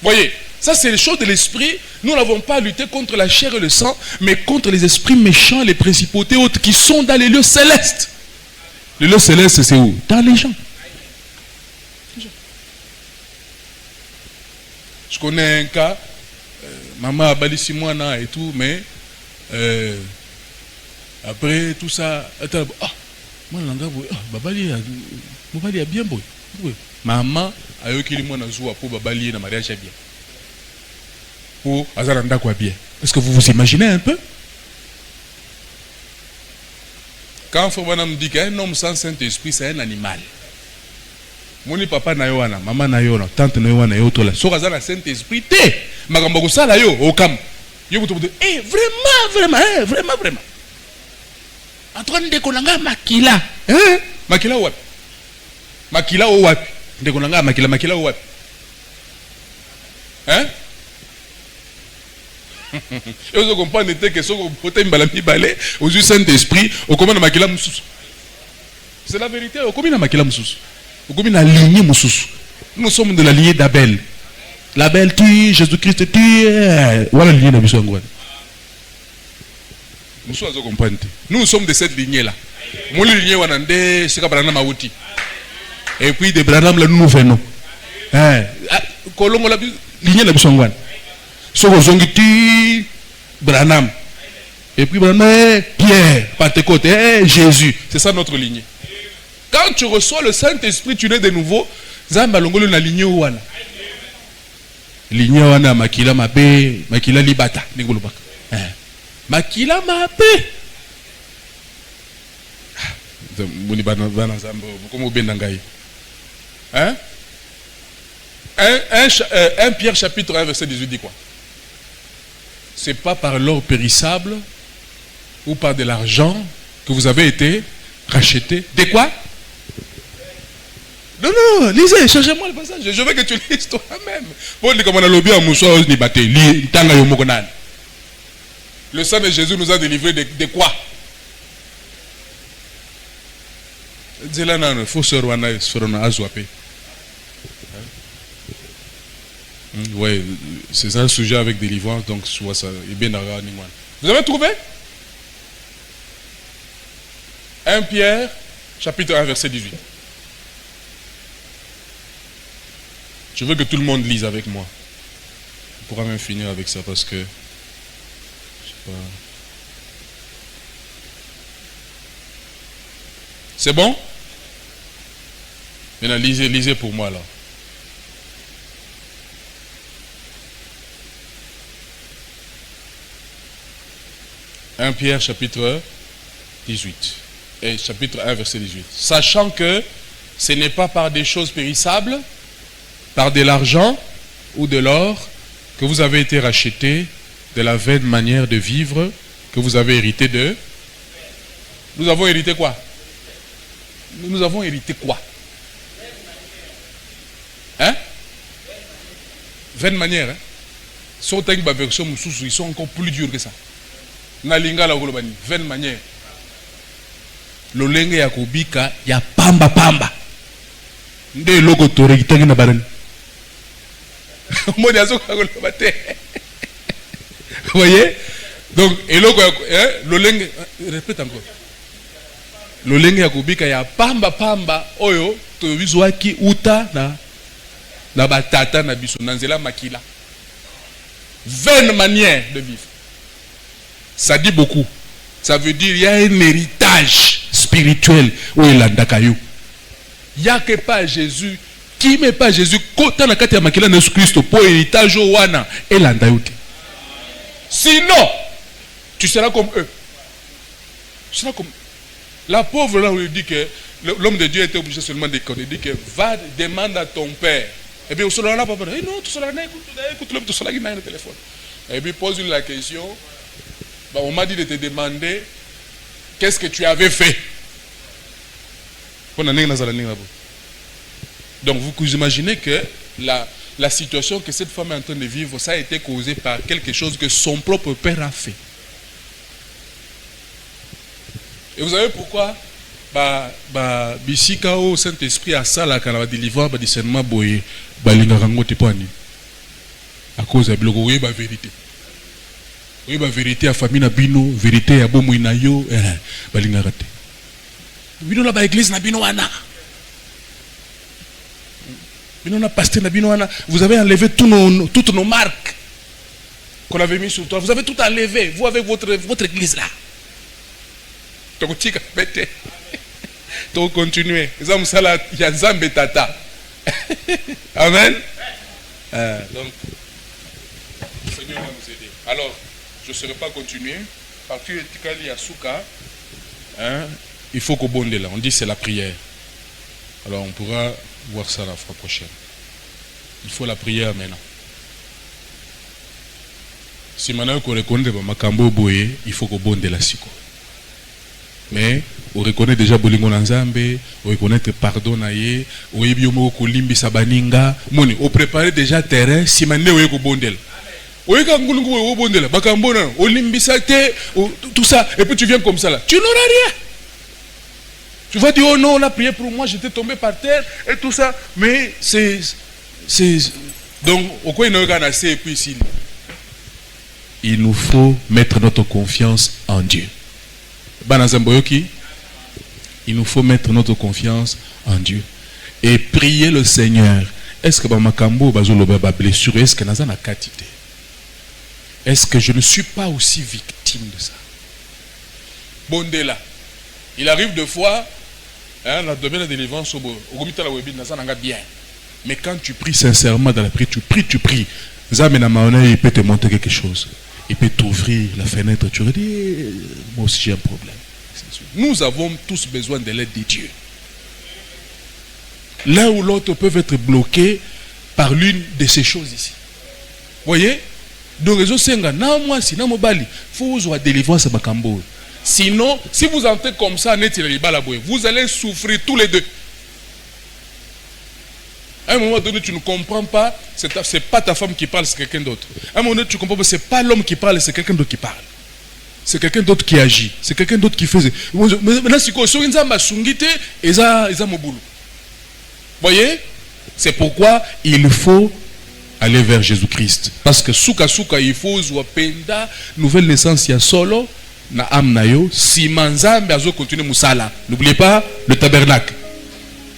Voyez, ça c'est les choses de l'esprit. Nous n'avons pas à lutter contre la chair et le sang, mais contre les esprits méchants, les principautés autres qui sont dans les lieux célestes. Les lieux célestes, c'est où? Dans les gens. Je connais un cas, maman a balisé moi et tout, mais après tout ça, moi babali a bien beau. Maman a eu qu'il moi nazoua pour babali na mariage bien. Pour azaranda quoi bien. Est-ce que vous vous imaginez un peu? Quand Fobana me dit qu'un homme sans Saint-Esprit c'est un animal. Mon papa na yo wana, maman na yo na, tante na yo wana yo tola. So kaza na Saint-Esprit te. Makambo ko sala yo okam. Yo buto vraiment. Antoine de konanga makila. Makila wapi? Makila o wapi? De konanga makila o wapi? Et vous comprenez que ce que vous avez balé aux yeux Saint-Esprit, au commun de makila mususu. C'est la vérité, au commun de makila mususu. Nous sommes de la lignée d'Abel. L'Abel tue, Jésus-Christ tue. Voilà la lignée d'Abel. Nous sommes de cette lignée-là. Mon lignée, c'est Branham Mauti. Et puis de Branham, nous venons. Colombo, la lignée d'Abel. Soko tue Branham. Et puis Branham, Pierre, Pentecôte, Jésus. C'est ça notre lignée. Quand tu reçois le Saint-Esprit, tu nais de nouveau. Zamba longolo na lignée wana. Lignée wana makila mabe, makila libata ngolo baka. Makila mabe. Moni bana zamba komo benda ngai. 1 Pierre chapitre 1 verset 18 dit quoi? C'est pas par l'or périssable ou par de l'argent que vous avez été rachetés. De quoi? Non, lisez, changez-moi le passage. Je veux que tu lises toi-même. Le sang de Jésus nous a délivrés de quoi? Oui, c'est un sujet avec délivrance, donc soit ça. Vous avez trouvé? 1 Pierre, chapitre 1, verset 18. Je veux que tout le monde lise avec moi. On pourra même finir avec ça parce que... Je sais pas. C'est bon? Maintenant, lisez pour moi là. « 1 Pierre, chapitre 18. Et chapitre 1, verset 18. Sachant que ce n'est pas par des choses périssables, par de l'argent ou de l'or, que vous avez été rachetés de la vaine manière de vivre que vous avez hérité de... Nous avons hérité quoi? Nous avons hérité quoi? Vaine manière. Certaines versions, ils sont encore plus durs que ça. Nalinga la golobani, vaine manière. Lolenge ya kubika ya pamba. Nde logo tore gitangi na barani. Vous voyez? Donc, et l'olenge, répète encore. L'olenge ya kubika ya pamba, oyo, to vizwaki uta na batata na biso, nanzela makila. Vaine manière de vivre. Ça dit beaucoup. Ça veut dire il y a un héritage page spirituelle où il a ndakayo. Il n'y a que pas Jésus. Qui met pas Jésus quand on a kati ya makila na Christ pour héritage wana et landayote. Sinon, tu seras comme eux. Tu seras comme la pauvre là où il dit que l'homme de Dieu était obligé seulement de connaître. Il dit que va demander à ton père. Et puis au sol là papa dit non, tout cela écoute le tout cela qui n'a le téléphone. Et puis pose la question. Bah, on m'a dit de te demander qu'est-ce que tu avais fait. Donc vous imaginez que la situation que cette femme est en train de vivre, ça a été causé par quelque chose que son propre père a fait. Et vous savez pourquoi bisika au Saint-Esprit a ça là quand on va délivrer ba discernement boye balinga rango tipani à cause de bloquer ba vérité. Oui ba vérité à famille na bino, vérité à bomo na yo balinga raté. Bino na ba église na bino wana. Bino na pasteur na bino wana, vous avez enlevé toutes nos marques qu'on avait mis sur toi. Vous avez tout enlevé, vous avec votre église là. Donc continuez. Amen. Donc, le Seigneur va nous aider. Alors, je ne saurais pas continuer. Parce que il faut qu'au bonde là. On dit c'est la prière. Alors, on pourra voir ça la fois prochaine. Il faut la prière maintenant. Si maintenant on reconnaît Makambo Boye, il faut qu'au bonde la siko. Mais on reconnaît déjà Bolingo Nzambe, on reconnaît pardon naye, on ebiomo ko limbisa baninga, moni, on prépare déjà terrain si mané on ko bondel. On est quand ngulungu o bondel, bakambo na, on limbisa te, tout ça et puis tu viens comme ça là. Tu n'auras rien. Tu vas dire oh non, on a prié pour moi, j'étais tombé par terre et tout ça, mais c'est donc au quoi il n'a rien assez et puis ici. Il nous faut mettre notre confiance en Dieu. Il nous faut mettre notre confiance en Dieu et prier le Seigneur. Est-ce que Makambo bazoloba blessure, est-ce que nazana quantité? Est-ce que je ne suis pas aussi victime de ça? Bondela. Il arrive deux fois, la domaine de délivrance au gomita la webi nazana bien. Mais quand tu pries sincèrement dans la prière, tu pries. Zamena maona il peut te montrer quelque chose. Il peut t'ouvrir la fenêtre. Tu dis, moi aussi j'ai un problème. Nous avons tous besoin de l'aide de Dieu. L'un ou l'autre peuvent être bloqués par l'une de ces choses ici. Vous voyez? Donc, il faut avoir délivrance à Bakambo. Sinon, si vous entrez comme ça, vous allez souffrir tous les deux. À un moment donné, tu ne comprends pas, c'est pas ta femme qui parle, c'est quelqu'un d'autre. À un moment donné, tu ne comprends pas, c'est pas l'homme qui parle, c'est quelqu'un d'autre qui parle. C'est quelqu'un d'autre qui agit. C'est quelqu'un d'autre qui faisait. Maintenant, si vous voyez? C'est pourquoi il faut aller vers Jésus-Christ. Parce que souka, il faut penda nouvelle naissance, il y a solo, na amnayo, si manzambe azo continue musala. N'oubliez pas le tabernacle.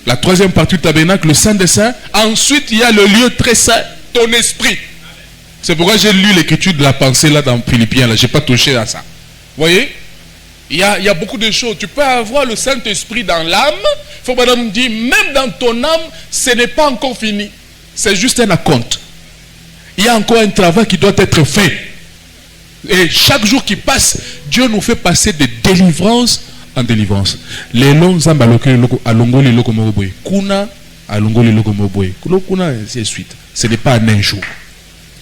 La troisième partie du tabernacle, le Saint des Saints. Ensuite, il y a le lieu très saint, ton esprit. C'est pourquoi j'ai lu l'écriture de la pensée là dans Philippiens. Je n'ai pas touché à ça. Vous voyez? Il y a beaucoup de choses. Tu peux avoir le Saint-Esprit dans l'âme. Il faut madame dire, même dans ton âme, ce n'est pas encore fini. C'est juste un acompte. Il y a encore un travail qui doit être fait. Et chaque jour qui passe, Dieu nous fait passer de délivrance en délivrance. Les longs alongoli loko moboy. Kuna alongoli loko moboy. Kuna c'est suite. Ce n'est pas un jour.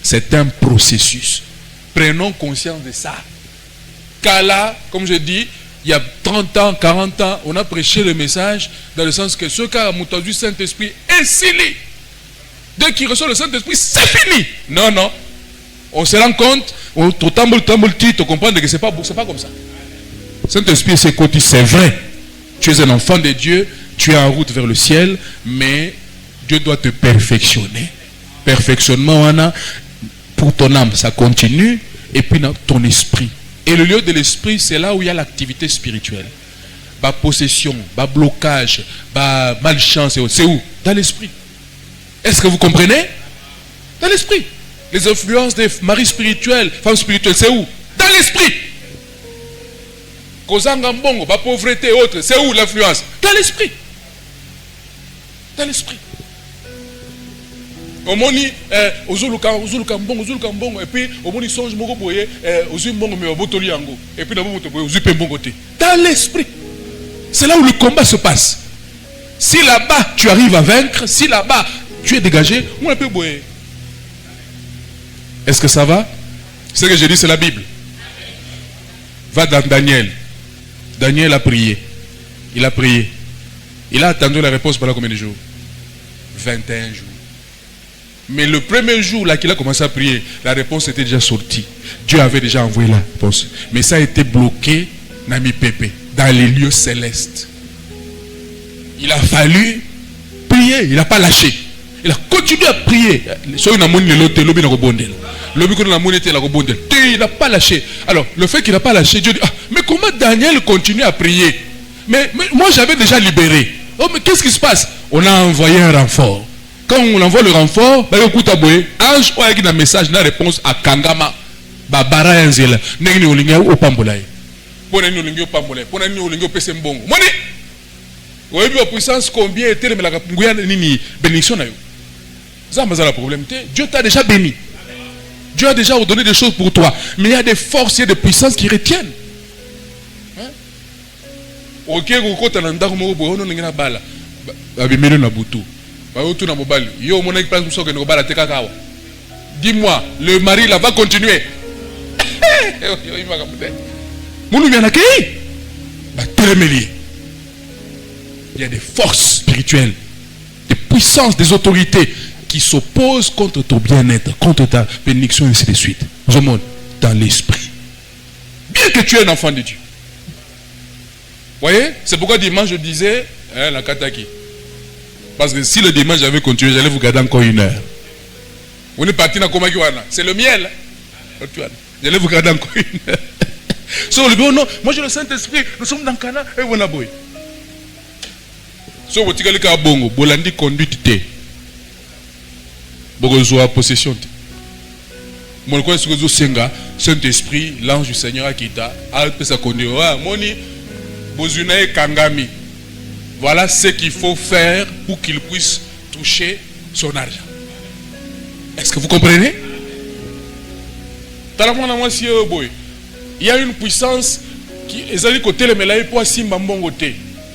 C'est un processus. Prenons conscience de ça. Car là, comme je dis, il y a 30 ans, 40 ans, on a prêché le message dans le sens que ce qui a entendu le Saint-Esprit est scellé. Dès qu'il reçoit le Saint-Esprit, c'est fini. Non, non. On se rend compte, on te comprend que c'est pas comme ça. Saint-Esprit, c'est vrai. Tu es un enfant de Dieu, tu es en route vers le ciel, mais Dieu doit te perfectionner. Perfectionnement, pour ton âme, ça continue, et puis dans ton esprit. Et le lieu de l'esprit, c'est là où il y a l'activité spirituelle. Bah, possession, bah, blocage, bah, malchance, c'est où? Dans l'esprit. Est-ce que vous comprenez? Dans l'esprit. Les influences des maris spirituels, femmes spirituelles, c'est où? Dans l'esprit. Kozanga mbongo, ba pauvreté et autres. C'est où l'influence? Dans l'esprit. Dans l'esprit. Au moni, ozuluka mbongo, et puis au moni songe moko boye, ozu mbongo me botoli yango, et puis d'abord boto boye ozu pe mbongo te. Dans l'esprit. C'est là où le combat se passe. Si là-bas tu arrives à vaincre, si là-bas tu es dégagé, on peut boye. Est-ce que ça va? Ce que j'ai dit, c'est la Bible. Va dans Daniel. Daniel a prié. Il a prié. Il a attendu la réponse pendant combien de jours? 21 jours. Mais le premier jour là qu'il a commencé à prier, la réponse était déjà sortie. Dieu avait déjà envoyé la réponse. Mais ça a été bloqué Nami Pépé, dans les lieux célestes. Il a fallu prier. Il n'a pas lâché. Il a continué à prier. Il n'a pas lâché. Alors, le fait qu'il n'a pas lâché, Dieu dit, ah, mais comment Daniel continue à prier? Mais moi, j'avais déjà libéré. Oh, mais qu'est-ce qui se passe? On a envoyé un renfort. Quand on envoie le renfort, ange a un message, une réponse à Kangama. Babara Enzela. Nengi olinga opambolai. Pona ni olinga opambolai. Pona ni olinga opese mbongo. Moni. Oyebi wa puissance combien était le la nguya nini bénédiction na yo. Ça mais le problème. Dieu t'a déjà béni. Dieu a déjà ordonné des choses pour toi. Mais il y a des forces et des puissances qui retiennent. Ok, quand on a un darmo, on a un bala. Abimelo na butu. Dis-moi, le mari là va continuer. Il y a des forces spirituelles, des puissances, des autorités qui s'opposent contre ton bien-être, contre ta bénédiction et ainsi de suite. Je monte dans l'esprit. Bien que tu es un enfant de Dieu. Vous voyez? C'est pourquoi dimanche je disais, la kataki. Parce que si le dimanche j'avais continué, j'allais vous garder encore 1 heure. On est parti dans Komakiwana. C'est le miel. J'allais vous garder encore 1 heure. So, non, moi j'ai le Saint-Esprit, nous sommes dans Cana et on a boy. So, vous tirez le cas bongo, bolandi conduite te. Bogozoa possession te. Mon quoi est-ce que Senga, Saint-Esprit, l'ange du Seigneur a quitté, a fait sa conduite. Moni, Bozunae Kangami. Voilà ce qu'il faut faire pour qu'il puisse toucher son argent. Est-ce que vous comprenez? Il y a une puissance qui est allée côté le mélaï pour Simba Mbongo.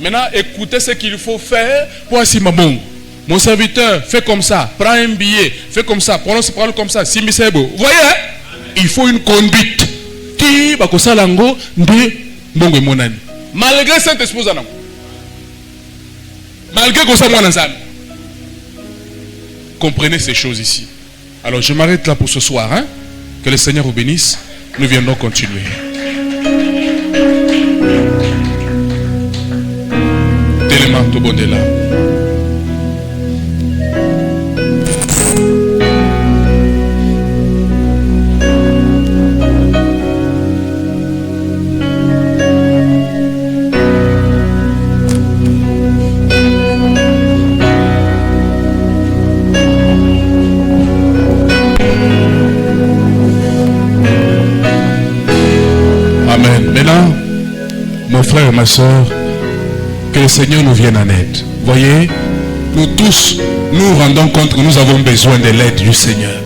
Maintenant, écoutez ce qu'il faut faire pour Simba Mbongo. Mon serviteur, fais comme ça, prends un billet, fais comme ça, prononce parole comme ça, Simbi Sebo. Vous voyez? Il faut une conduite. Qui va ça lango de Mbongo Monani. Malgré cette exposition. Malgré que ça moi comprenez ces choses ici. Alors je m'arrête là pour ce soir. Hein? Que le Seigneur vous bénisse. Nous viendrons continuer. Tellement tout bon de là. Maintenant, mon frère et ma soeur, que le Seigneur nous vienne en aide. Voyez, nous tous, nous rendons compte que nous avons besoin de l'aide du Seigneur.